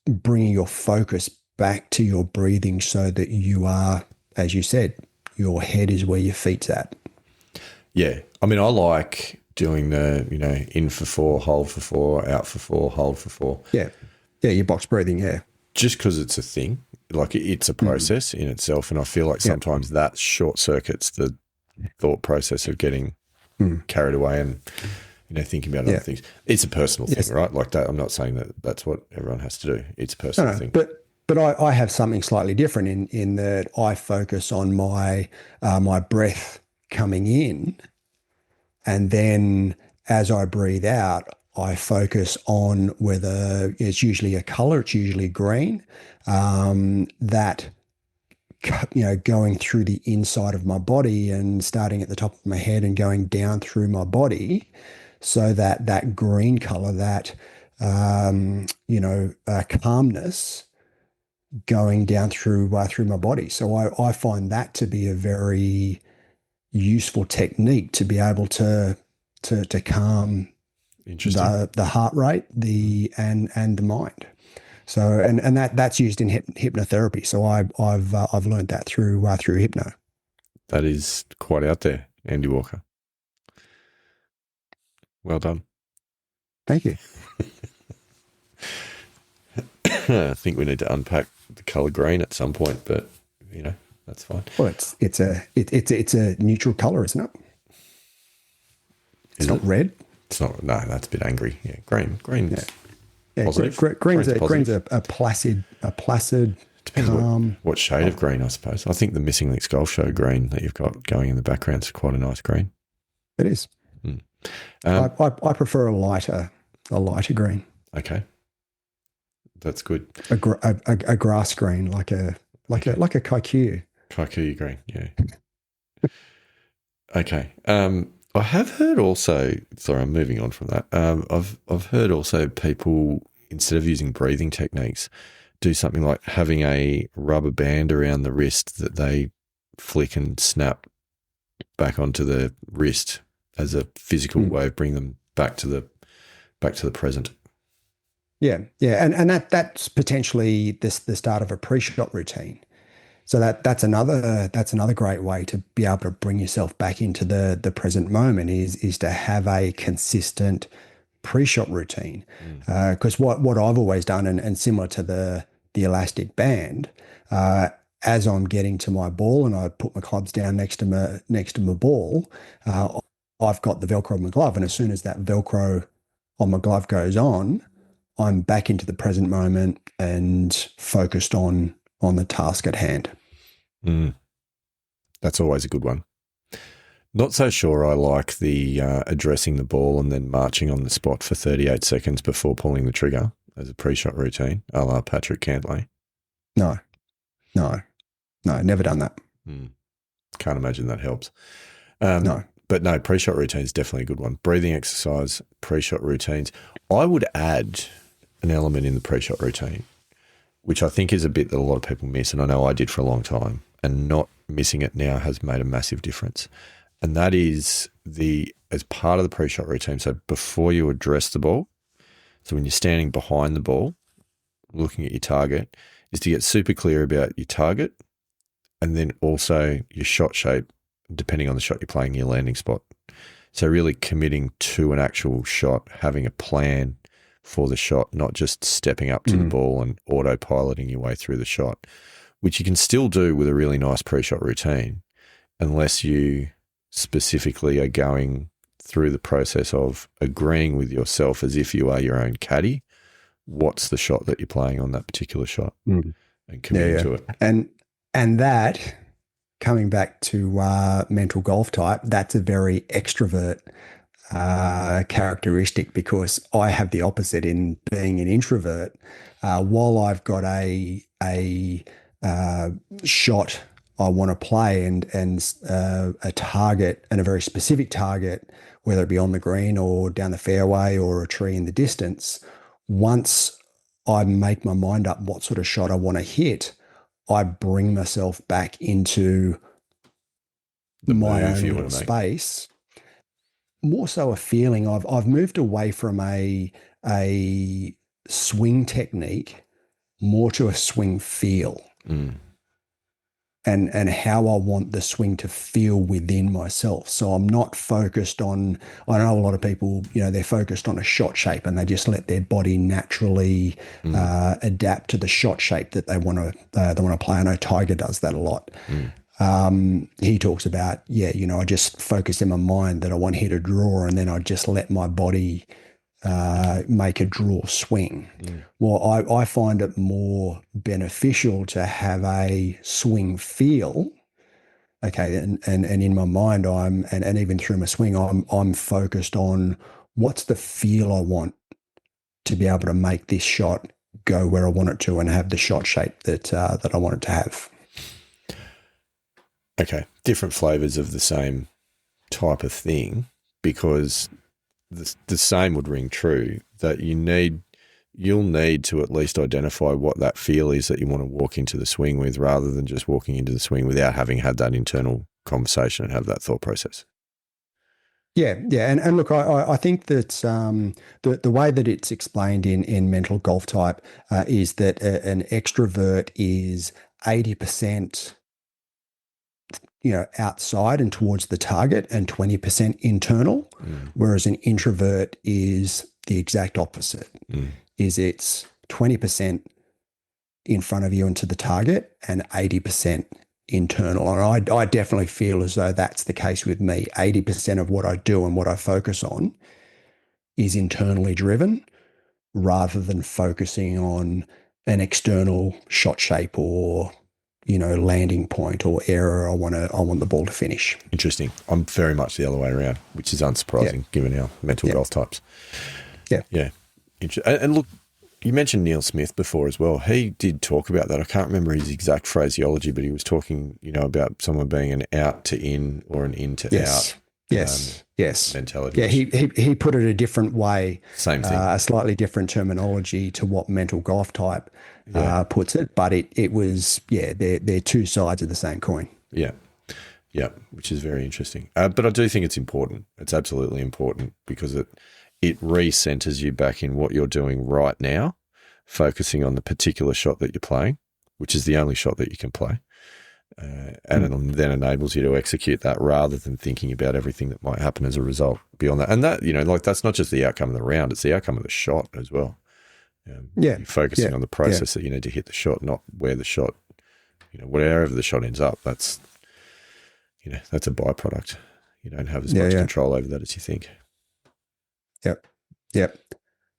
B: bringing your focus back to your breathing, so that you are, as you said, your head is where your feet's at.
A: Yeah. I mean, I like doing the, in for 4, hold for 4, out for 4, hold for 4.
B: Yeah. Yeah, your box breathing,
A: Just because it's a thing, like it's a process in itself. And I feel like sometimes that short circuits the thought process of getting carried away and, thinking about other things. It's a personal thing, right? Like that. I'm not saying that that's what everyone has to do. It's a personal thing.
B: But I have something slightly different in that I focus on my breath coming in, and then as I breathe out, I focus on whether it's usually a color, it's usually green, that going through the inside of my body and starting at the top of my head and going down through my body, so that green color, that calmness going down through my body. So I find that to be a very useful technique to be able to calm the heart rate, and the mind. So and that's used in hypnotherapy. So I've learned that through hypno.
A: That is quite out there, Andy Walker. Well done.
B: Thank you.
A: I think we need to unpack the color green at some point, but that's fine.
B: Well, it's a neutral color, isn't it? It's not red.
A: It's not. No, that's a bit angry. Yeah, green.
B: Yeah,
A: positive.
B: Green's a placid,
A: Depends
B: calm.
A: what shade of green, I suppose. I think the Missing Links Golf Show green that you've got going in the background is quite a nice green.
B: It is. I prefer a lighter green.
A: Okay, that's good.
B: A grass green, like a
A: Okay.
B: like a Kaiku.
A: Kikuyu green, yeah. Okay. I have heard also. Sorry, I'm moving on from that. I've heard also people, instead of using breathing techniques, do something like having a rubber band around the wrist that they flick and snap back onto the wrist as a physical way of bringing them back to the present.
B: Yeah, yeah, and that's potentially the start of a pre-shot routine. So that's another great way to be able to bring yourself back into the present moment is to have a consistent pre-shot routine. Because what I've always done, and similar to the elastic band, as I'm getting to my ball and I put my clubs down next to my ball, I've got the Velcro on my glove, and as soon as that Velcro on my glove goes on, I'm back into the present moment and focused on the task at hand.
A: Mm, that's always a good one. Not so sure I like the addressing the ball and then marching on the spot for 38 seconds before pulling the trigger as a pre-shot routine, a la Patrick Cantlay.
B: No, no, no, never done that.
A: Can't imagine that helps.
B: No.
A: But no, pre-shot routine is definitely a good one. Breathing exercise, pre-shot routines. I would add an element in the pre-shot routine, which I think is a bit that a lot of people miss, and I know I did for a long time, and not missing it now has made a massive difference. And that is as part of the pre-shot routine, so before you address the ball, so when you're standing behind the ball, looking at your target, is to get super clear about your target and then also your shot shape, depending on the shot you're playing, your landing spot. So really committing to an actual shot, having a plan for the shot, not just stepping up to the ball and autopiloting your way through the shot, which you can still do with a really nice pre-shot routine, unless you specifically are going through the process of agreeing with yourself as if you are your own caddy. What's the shot that you're playing on that particular shot and committing to it?
B: And that, coming back to mental golf type, that's a very extrovert characteristic, because I have the opposite in being an introvert. While I've got a shot I want to play and a target, and a very specific target, whether it be on the green or down the fairway or a tree in the distance, once I make my mind up what sort of shot I want to hit, I bring myself back into my own little space. More so a feeling. I've moved away from a swing technique more to a swing feel. And how I want the swing to feel within myself. So I'm not focused on, I know a lot of people, they're focused on a shot shape and they just let their body naturally adapt to the shot shape that they want to play. I know Tiger does that a lot. He talks about, I just focus in my mind that I want to hit a draw, and then I just let my body make a draw swing. Well, I find it more beneficial to have a swing feel. Okay, and in my mind, and even through my swing, I'm focused on what's the feel I want to be able to make this shot go where I want it to and have the shot shape that I want it to have.
A: Okay, different flavors of the same type of thing, because the same would ring true, that you'll need to at least identify what that feel is that you want to walk into the swing with, rather than just walking into the swing without having had that internal conversation and have that thought process.
B: Yeah, yeah, and look, I think that the way that it's explained in mental golf type is that an extrovert is 80%, outside and towards the target, and 20% internal, whereas an introvert is the exact opposite. Is it's 20% in front of you and to the target, and 80% internal. And I definitely feel as though that's the case with me. 80% of what I do and what I focus on is internally driven, rather than focusing on an external shot shape or landing point or area I want the ball to finish.
A: Interesting. I'm very much the other way around, which is unsurprising given our mental golf types.
B: Yeah.
A: Yeah. And look, You mentioned Neil Smith before as well. He did talk about that. I can't remember his exact phraseology, but he was talking, about someone being an out to in or an in to out
B: Yes.
A: mentality.
B: Yeah, he put it a different way,
A: Same thing.
B: a slightly different terminology to what mental golf type puts it. But it was, they're two sides of the same coin.
A: Yeah. Yeah, which is very interesting. But I do think it's important. It's absolutely important because it re-centers you back in what you're doing right now, focusing on the particular shot that you're playing, which is the only shot that you can play. And it then enables you to execute that rather than thinking about everything that might happen as a result beyond that. And that, that's not just the outcome of the round, it's the outcome of the shot as well. You're focusing on the process that you need to hit the shot, not where the shot, wherever the shot ends up, that's a byproduct. You don't have as much control over that as you think.
B: Yep.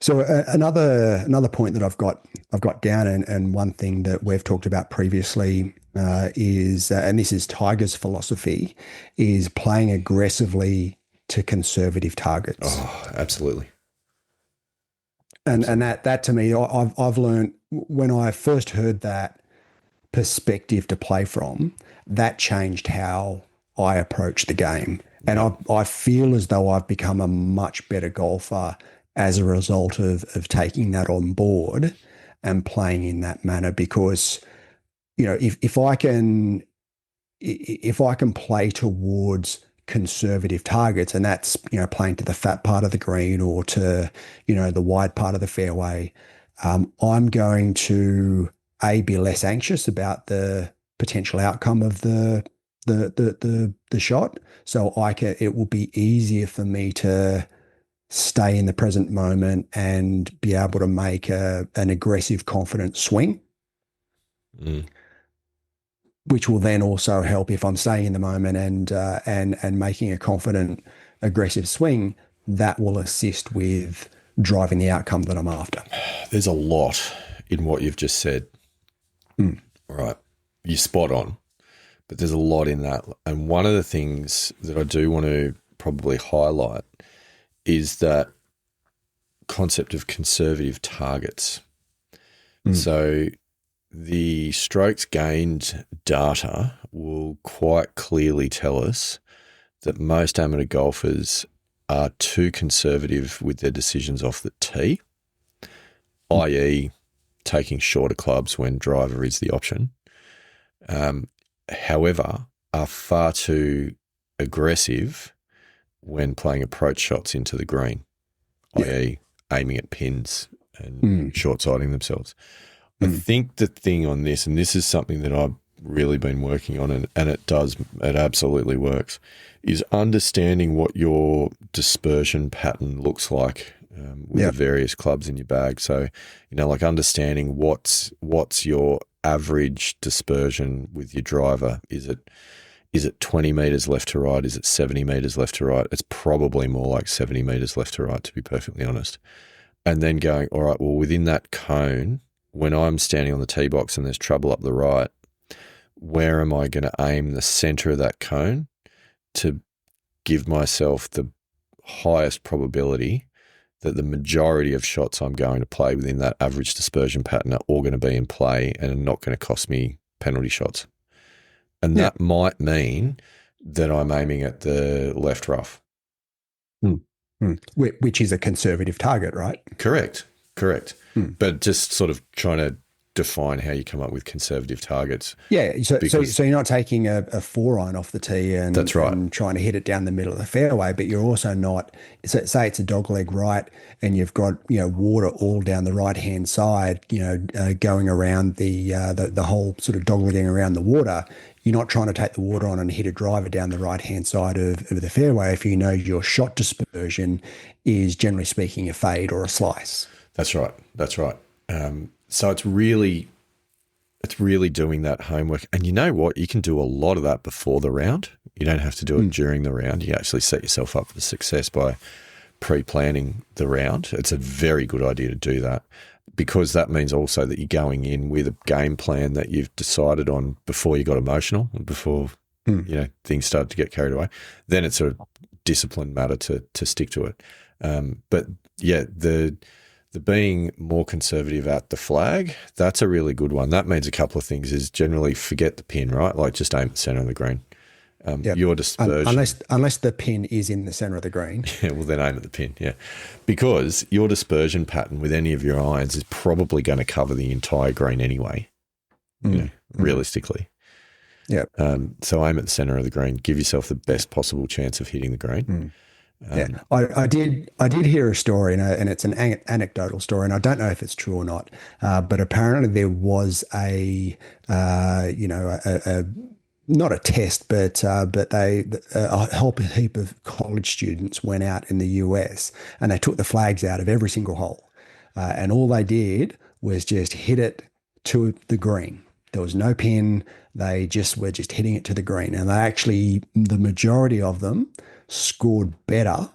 B: So another point that I've got down, and one thing that we've talked about previously is, and this is Tiger's philosophy, is playing aggressively to conservative targets.
A: Oh, absolutely.
B: And that to me, I've learned when I first heard that perspective to play from, that changed how I approach the game. And I feel as though I've become a much better golfer as a result of taking that on board and playing in that manner. Because, if I can play towards conservative targets, and that's, playing to the fat part of the green or to, the wide part of the fairway, I'm going to be less anxious about the potential outcome of the shot. So it will be easier for me to stay in the present moment and be able to make an aggressive, confident swing, which will then also help if I'm staying in the moment and making a confident, aggressive swing. That will assist with driving the outcome that I'm after.
A: There's a lot in what you've just said. Right. You're spot on, but there's a lot in that. And one of the things that I do want to probably highlight is that concept of conservative targets. So the strokes gained data will quite clearly tell us that most amateur golfers are too conservative with their decisions off the tee, i.e. taking shorter clubs when driver is the option. However, are far too aggressive when playing approach shots into the green, i.e. aiming at pins and short-siding themselves. I think the thing on this, and this is something that I've really been working on, and it absolutely works, is understanding what your dispersion pattern looks like with the various clubs in your bag. So, like understanding what's your average dispersion with your driver. Is it 20 metres left to right? Is it 70 metres left to right? It's probably more like 70 metres left to right, to be perfectly honest. And then going, all right, well, within that cone, when I'm standing on the tee box and there's trouble up the right, where am I going to aim the centre of that cone to give myself the highest probability that the majority of shots I'm going to play within that average dispersion pattern are all going to be in play and are not going to cost me penalty shots. And that might mean that I'm aiming at the left rough.
B: Which is a conservative target, right?
A: Correct. But just sort of trying to define how you come up with conservative targets.
B: Yeah, so you're not taking a 4-iron off the tee and,
A: that's right,
B: and trying to hit it down the middle of the fairway, but you're also not, say it's a dogleg right and you've got, water all down the right-hand side, going around the whole sort of doglegging around the water. You're not trying to take the water on and hit a driver down the right-hand side of the fairway if you know your shot dispersion is, generally speaking, a fade or a slice.
A: That's right. So it's really doing that homework. And you know what? You can do a lot of that before the round. You don't have to do it during the round. You actually set yourself up for success by pre-planning the round. It's a very good idea to do that, because that means also that you're going in with a game plan that you've decided on before you got emotional and before things started to get carried away. Then it's a disciplined matter to stick to it. But yeah, the the being more conservative at the flag, that's a really good one. That means a couple of things is generally forget the pin, right? Like just aim at the center of the green.
B: Yep.
A: Your dispersion.
B: Unless the pin is in the center of the green.
A: Yeah, well, then aim at the pin, yeah. Because your dispersion pattern with any of your irons is probably going to cover the entire green anyway, realistically.
B: Yeah.
A: So aim at the center of the green. Give yourself the best possible chance of hitting the green.
B: Yeah, I did hear a story, and it's an anecdotal story, and I don't know if it's true or not. But apparently there was a not a test, but a whole heap of college students went out in the US and they took the flags out of every single hole, and all they did was just hit it to the green. There was no pin. They just were just hitting it to the green, and the majority of them scored better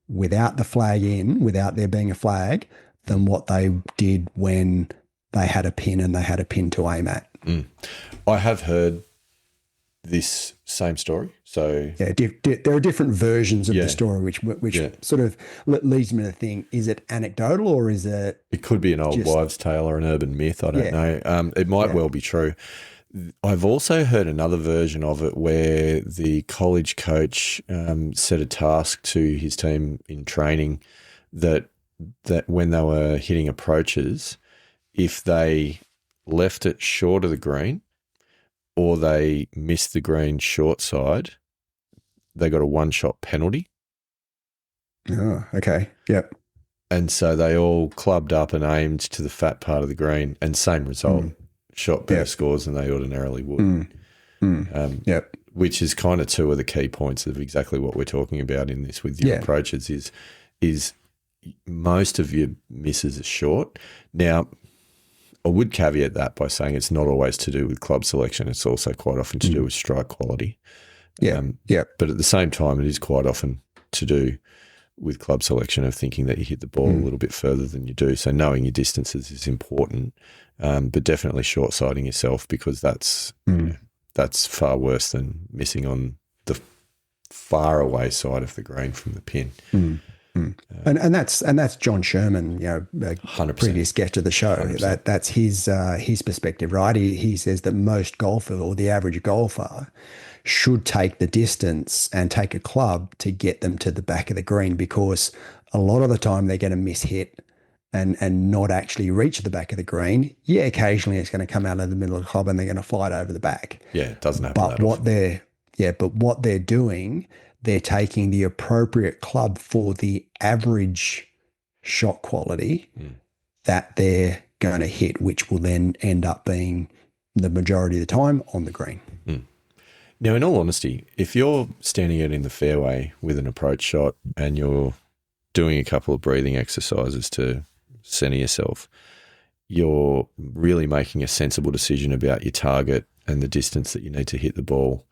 B: without the flag in, without there being a flag, than what they did when they had a pin and they had a pin to aim at.
A: I have heard this same story. So
B: yeah, there are different versions of the story, which sort of leads me to think: is it anecdotal or is it?
A: It could be an old wives' tale or an urban myth. I don't know. It might well be true. I've also heard another version of it where the college coach set a task to his team in training that when they were hitting approaches, if they left it short of the green or they missed the green short side, they got a one-shot penalty.
B: Oh, okay. Yep.
A: And so they all clubbed up and aimed to the fat part of the green, and same result. Shot better scores than they ordinarily would.
B: Yep.
A: Which is kind of two of the key points of exactly what we're talking about in this with your approaches is most of your misses are short. Now, I would caveat that by saying it's not always to do with club selection. It's also quite often to do with strike quality. But at the same time, it is quite often to do with club selection of thinking that you hit the ball a little bit further than you do. So knowing your distances is important, but definitely short-sighting yourself, because that's that's far worse than missing on the far away side of the green from the pin.
B: And that's John Sherman, 100%. Previous guest of the show. 100%. That's his perspective, right? He says that most golfer, or the average golfer, should take the distance and take a club to get them to the back of the green, because a lot of the time they're going to miss hit and not actually reach the back of the green. Yeah, occasionally it's going to come out of the middle of the club and they're going to fly it over the back.
A: Yeah, it doesn't happen
B: that often. But what they're doing, they're taking the appropriate club for the average shot quality that they're going to hit, which will then end up being the majority of the time on the green.
A: Now, in all honesty, if you're standing out in the fairway with an approach shot and you're doing a couple of breathing exercises to center yourself, you're really making a sensible decision about your target and the distance that you need to hit the ball.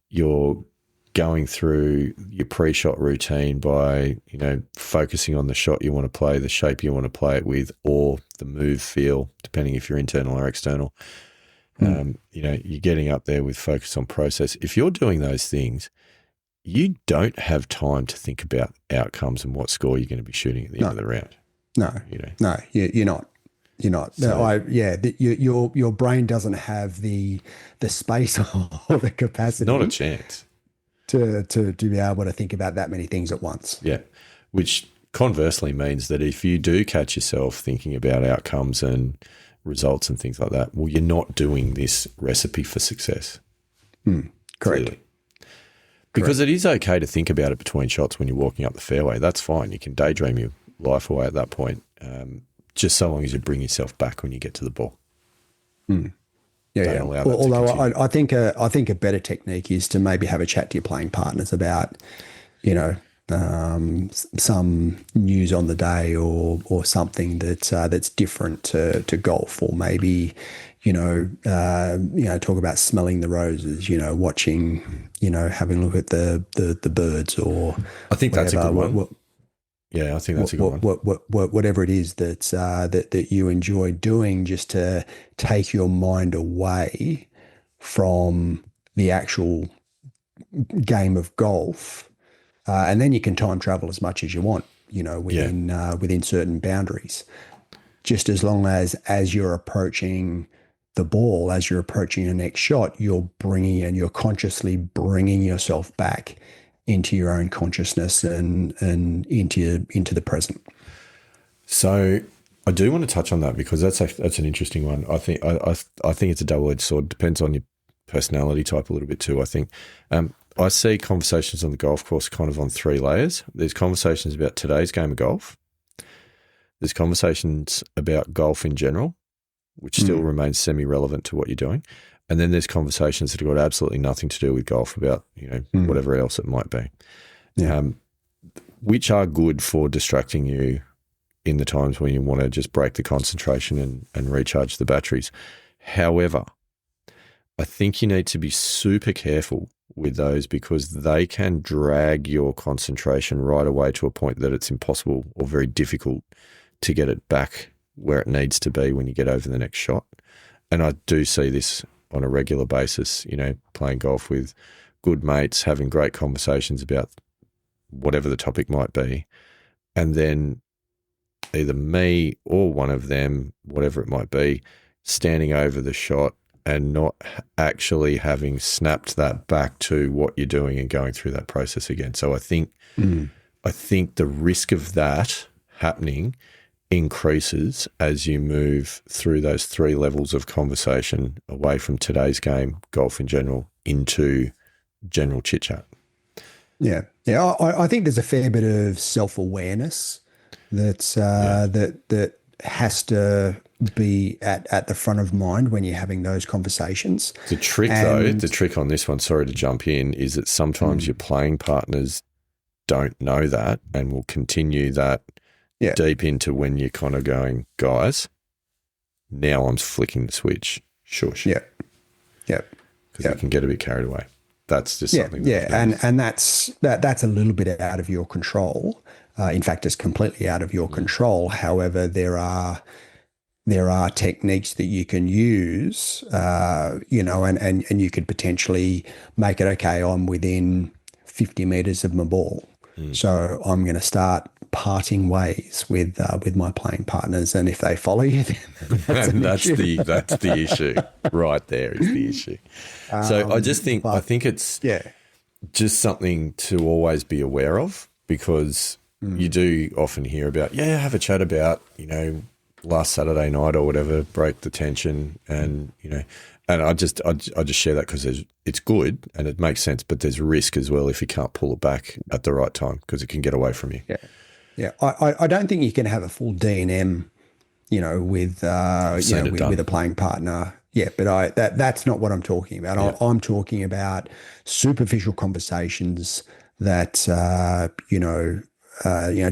A: You're going through your pre-shot routine by, focusing on the shot you want to play, the shape you want to play it with, or the move feel, depending if you're internal or external. You're getting up there with focus on process. If you're doing those things, you don't have time to think about outcomes and what score you're going to be shooting at the end of the round.
B: No, you're not. You're not. So, your brain doesn't have the space or the capacity.
A: Not a chance.
B: To be able to think about that many things at once.
A: Yeah, which conversely means that if you do catch yourself thinking about outcomes and results and things like that, well, you're not doing this recipe for success.
B: Correct.
A: Clearly. Because it is okay to think about it between shots when you're walking up the fairway. That's fine. You can daydream your life away at that point, just so long as you bring yourself back when you get to the ball.
B: Although I think a better technique is to maybe have a chat to your playing partners about, some news on the day or something that's different to golf, or maybe talk about smelling the roses, watching, having a look at the birds, or
A: I think that's a good one. I think that's a good one.
B: Whatever it is that you enjoy doing, just to take your mind away from the actual game of golf. And then you can time travel as much as you want.
A: Yeah.
B: within certain boundaries. Just as long as you're approaching the ball, as you're approaching your next shot, you're consciously bringing yourself back into your own consciousness and into the present.
A: So I do want to touch on that because that's an interesting one. I think it's a double-edged sword. Depends on your personality type a little bit too. I think I see conversations on the golf course kind of on three layers. There's conversations about today's game of golf. There's conversations about golf in general, which still remains semi-relevant to what you're doing. And then there's conversations that have got absolutely nothing to do with golf about, whatever else it might be.
B: Yeah.
A: Which are good for distracting you in the times when you want to just break the concentration and recharge the batteries. However, I think you need to be super careful with those because they can drag your concentration right away to a point that it's impossible or very difficult to get it back where it needs to be when you get over the next shot. And I do see this on a regular basis, playing golf with good mates, having great conversations about whatever the topic might be. And then either me or one of them, whatever it might be, standing over the shot and not actually having snapped that back to what you're doing and going through that process again. So I think the risk of that happening increases as you move through those three levels of conversation away from today's game, golf in general, into general chit chat.
B: Yeah. Yeah. I think there's a fair bit of self-awareness that has to be at the front of mind when you're having those conversations.
A: The trick on this one, sorry to jump in, is that sometimes your playing partners don't know that and will continue that deep into when you're kind of going, guys, now I'm flicking the switch. Shush.
B: Yeah. Yeah.
A: Because you can get a bit carried away. That's just something.
B: And that's a little bit out of your control. In fact, it's completely out of your control. However, there are techniques that you can use, and you could potentially make it, okay, I'm within 50 meters of my ball. So I'm going to start parting ways with my playing partners. And if they follow you, then that's
A: the issue right there is the issue. So I think it's just something to always be aware of because you do often hear about, have a chat about, last Saturday night or whatever, break the tension and, and I just share that because it's good and it makes sense, but there's risk as well if you can't pull it back at the right time because it can get away from you.
B: Yeah. Yeah. I don't think you can have a full D&M, with a playing partner. Yeah, but that's not what I'm talking about. Yeah. I'm talking about superficial conversations that,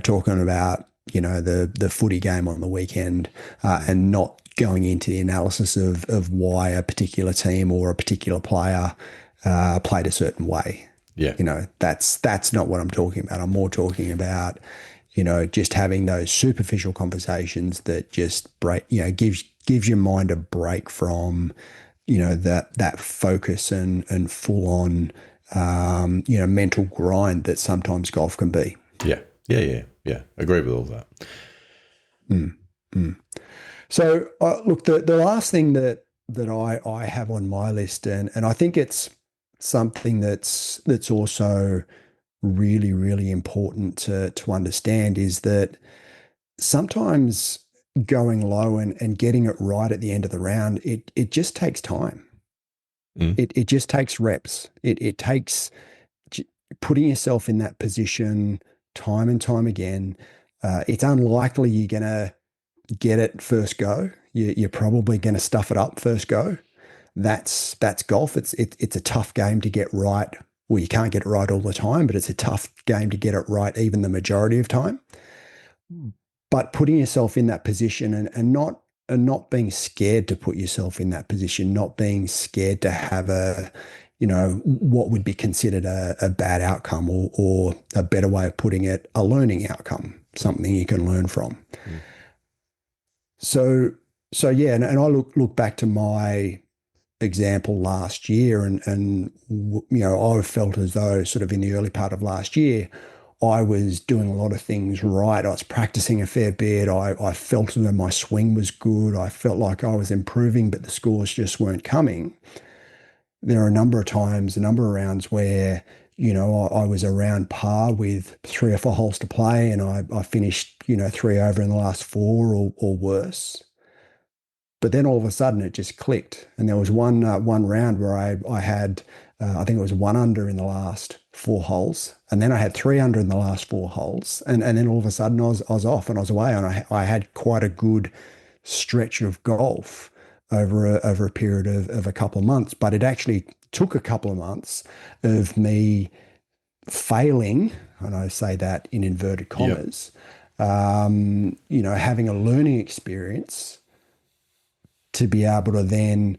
B: talking about, the footy game on the weekend and not going into the analysis of why a particular team or a particular player played a certain way.
A: Yeah.
B: That's not what I'm talking about. I'm more talking about, just having those superficial conversations that just break, gives your mind a break from, that focus and full on, mental grind that sometimes golf can be.
A: Yeah. Yeah. Agree with all that.
B: So look, the last thing that I have on my list, and I think it's something that's also really, really important to understand is that sometimes going low and getting it right at the end of the round, it just takes time. It just takes reps. It takes putting yourself in that position time and time again. It's unlikely you're going to get it first go. You're probably going to stuff it up first go. That's golf. It's a tough game to get right. Well, you can't get it right all the time, but it's a tough game to get it right even the majority of time. But putting yourself in that position and not being scared to put yourself in that position, not being scared to have what would be considered a bad outcome or a better way of putting it, a learning outcome, something you can learn from. So yeah, and I look back to my example last year and I felt as though sort of in the early part of last year, I was doing a lot of things right. I was practicing a fair bit. I felt that my swing was good. I felt like I was improving, but the scores just weren't coming. There are a number of times, a number of rounds where, I was around par with 3 or 4 holes to play, and I finished, 3 over in the last four or worse. But then all of a sudden it just clicked, and there was one round where I had I think it was 1 under in the last 4 holes, and then I had 3 under in the last 4 holes, and then all of a sudden I was off and I was away, and I had quite a good stretch of golf over a period of a couple of months. But it actually took a couple of months of me failing, and I say that in inverted
A: Yep.
B: commas, having a learning experience to be able to then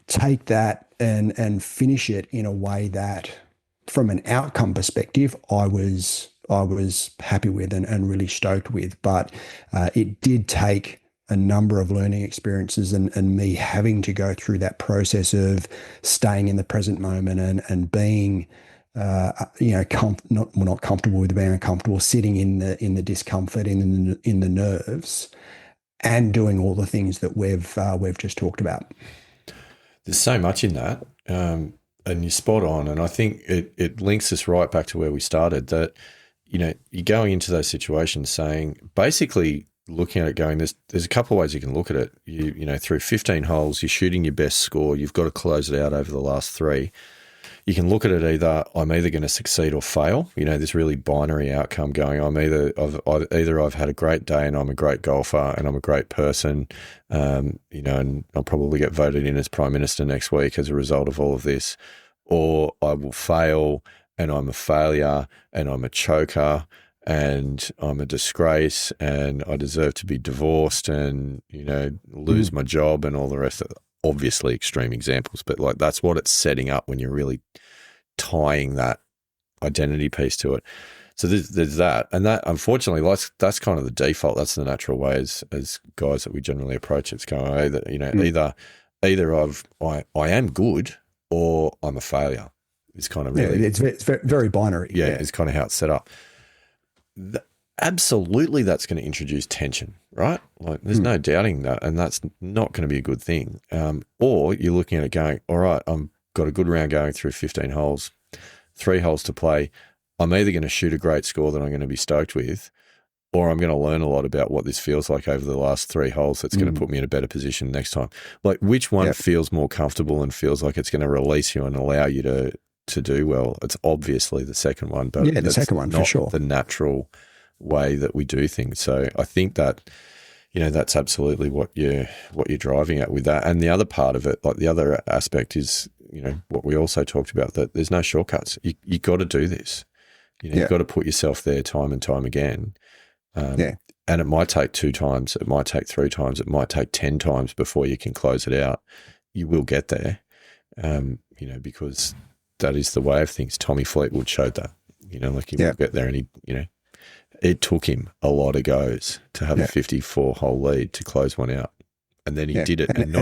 B: take that and finish it in a way that, from an outcome perspective, I was happy with and really stoked with. But it did take a number of learning experiences and me having to go through that process of staying in the present moment and being not comfortable with being uncomfortable, sitting in the discomfort, in the nerves, and doing all the things that we've just talked about.
A: There's so much in that, and you're spot on. And I think it links us right back to where we started, that, you're going into those situations saying, basically looking at it going, there's a couple of ways you can look at it. Through 15 holes, you're shooting your best score. You've got to close it out over the last three. You can look at it I'm either going to succeed or fail. This really binary outcome going. I've had a great day and I'm a great golfer and I'm a great person, and I'll probably get voted in as Prime Minister next week as a result of all of this, or I will fail and I'm a failure and I'm a choker and I'm a disgrace and I deserve to be divorced and, lose my job and all the rest of it. Obviously extreme examples, but that's what it's setting up when you're really tying that identity piece to it. So there's that, and that, unfortunately, that's kind of the default. That's the natural way as guys that we generally approach. It's going, either I am good or I'm a failure. It's kind of really,
B: it's very binary.
A: Yeah, it's kind of how it's set up. Absolutely, that's going to introduce tension, right? There's no doubting that, and that's not going to be a good thing. Or you're looking at it going, all right, I've got a good round going through 15 holes, 3 holes to play. I'm either going to shoot a great score that I'm going to be stoked with, or I'm going to learn a lot about what this feels like over the last 3 holes that's going to put me in a better position next time. Which one feels more comfortable and feels like it's going to release you and allow you to do well? It's obviously the second one, but
B: the second one for sure.
A: The natural way that we do things. So I think that, that's absolutely what you're driving at with that. And the other part of it, the other aspect is, what we also talked about, that there's no shortcuts. You got to do this. You've got to put yourself there time and time again. And it might take 2 times, it might take 3 times, it might take 10 times before you can close it out. You will get there, because that is the way of things. Tommy Fleetwood showed that, he will get there, and it took him a lot of goes to have a 54-hole lead to close one out. And then he did it. And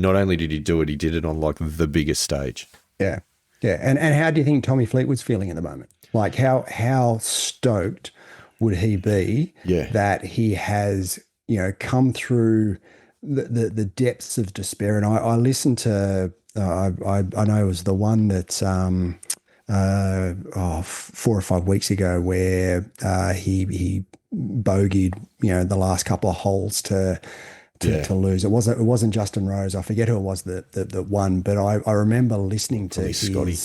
A: not only did he do it, he did it on the biggest stage.
B: Yeah. Yeah. And how do you think Tommy Fleetwood's feeling at the moment? How stoked would he be that he has, come through the depths of despair? And I listened to, I know it was the one that 4 or 5 weeks ago where he bogeyed, the last couple of holes to lose. It wasn't Justin Rose. I forget who it was that won, but I remember listening to
A: Scotty.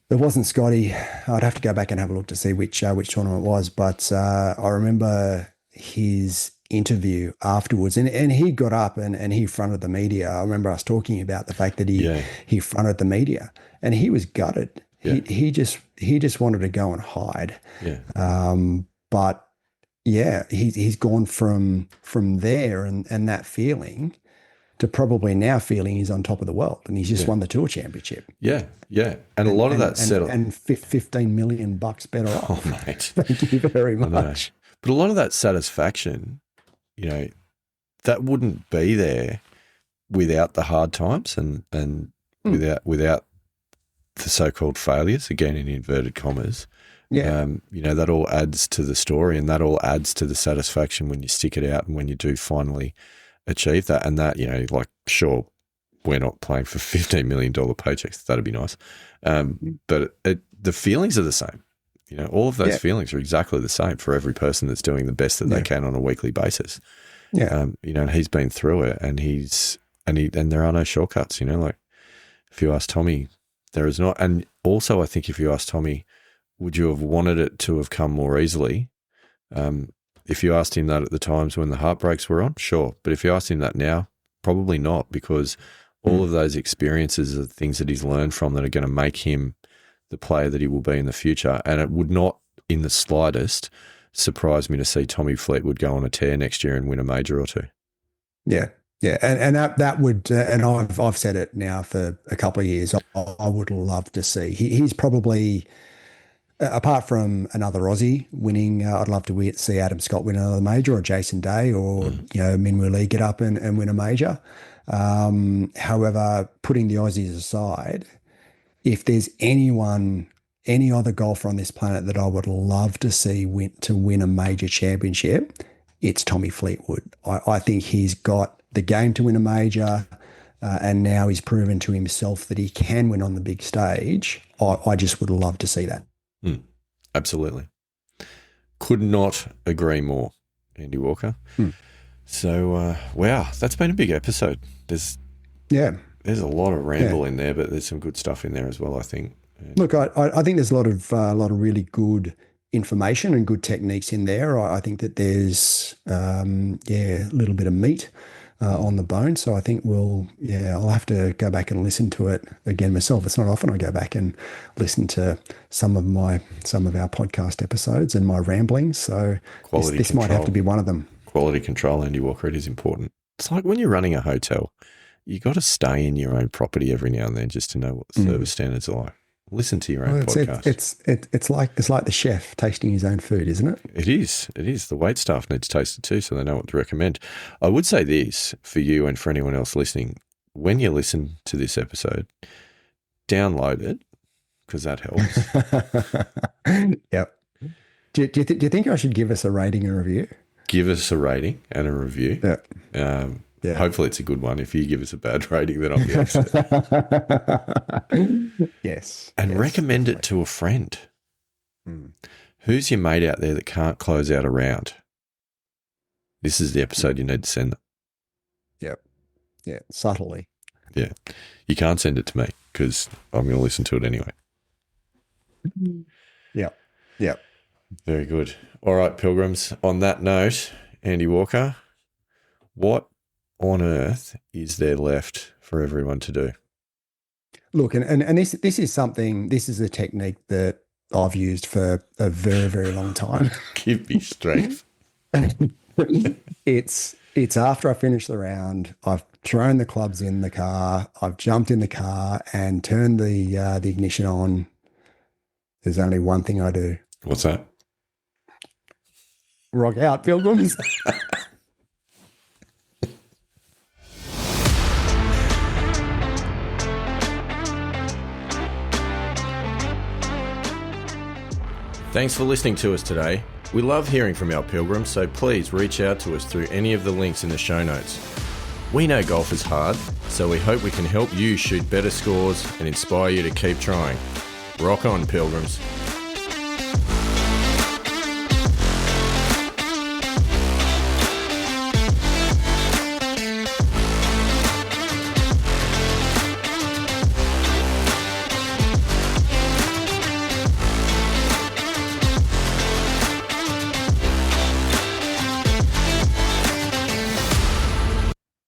B: It wasn't Scotty. I'd have to go back and have a look to see which tournament it was, but I remember his interview afterwards, and he got up and he fronted the media. I remember us talking about the fact that he fronted the media, and he was gutted.
A: Yeah.
B: He just wanted to go and hide.
A: Yeah.
B: But yeah, he's gone from there and that feeling to probably now feeling he's on top of the world, and he's just won the tour championship.
A: Yeah, yeah, and a lot of that settled,
B: and $15 million better off.
A: Oh, mate,
B: thank you very much.
A: But a lot of that satisfaction, that wouldn't be there without the hard times and without the so-called failures, again in inverted commas,
B: Yeah.
A: that all adds to the story, and that all adds to the satisfaction when you stick it out and when you do finally achieve that. And that, like, sure, we're not playing for $15 million paychecks. That'd be nice. But the feelings are the same. All of those feelings are exactly the same for every person that's doing the best that they can on a weekly basis.
B: Yeah.
A: And he's been through it, and and there are no shortcuts. Like, if you ask Tommy, there is not. And also, I think if you ask Tommy, would you have wanted it to have come more easily? If you asked him that at the times when the heartbreaks were on, sure. But if you asked him that now, probably not, because all of those experiences are things that he's learned from that are going to make him the player that he will be in the future. And it would not in the slightest surprise me to see Tommy Fleetwood go on a tear next year and win a major or two.
B: Yeah. Yeah. And that would, and I've said it now for a couple of years, I would love to see. He's probably, apart from another Aussie winning, I'd love to see Adam Scott win another major, or Jason Day, or, Minwoo Lee get up and win a major. However, putting the Aussies aside, if there's any other golfer on this planet that I would love to see win a major championship, it's Tommy Fleetwood. I think he's got the game to win a major, and now he's proven to himself that he can win on the big stage. I just would love to see that.
A: Absolutely. Could not agree more, Andy Walker. So, wow, that's been a big episode. There's a lot of ramble in there, but there's some good stuff in there as well, I think.
B: Look, I think there's a lot of really good information and good techniques in there. I think that there's a little bit of meat on the bone. So I think I'll have to go back and listen to it again myself. It's not often I go back and listen to some of our podcast episodes and my ramblings. So this might have to be one of them.
A: Quality control, Andy Walker. It is important. It's like when you're running a hotel, you got to stay in your own property every now and then just to know what the service standards are like. Listen to your own podcast.
B: It's like the chef tasting his own food, isn't it?
A: It is. It is. The wait staff need to taste it too, so they know what to recommend. I would say this for you and for anyone else listening: when you listen to this episode, download it because that helps.
B: Yep. Do you think I should give us a rating and review?
A: Give us a rating and a review.
B: Yeah.
A: Hopefully it's a good one. If you give us a bad rating, then I'll be upset.
B: Yes.
A: And recommend it to a friend. Who's your mate out there that can't close out a round? This is the episode you need to send them.
B: Yep. Yeah. Subtly.
A: Yeah. You can't send it to me because I'm going to listen to it anyway.
B: Yep. Yep.
A: Very good. All right, Pilgrims. On that note, Andy Walker, what on earth is there left for everyone to do?
B: Look, and this is a technique that I've used for a very, very long time.
A: Give me strength.
B: It's after I finish the round, I've thrown the clubs in the car, I've jumped in the car and turned the ignition on. There's only one thing I do.
A: What's that?
B: Rock out, Pilgrims.
A: Thanks for listening to us today. We love hearing from our pilgrims, so please reach out to us through any of the links in the show notes. We know golf is hard, so we hope we can help you shoot better scores and inspire you to keep trying. Rock on, Pilgrims.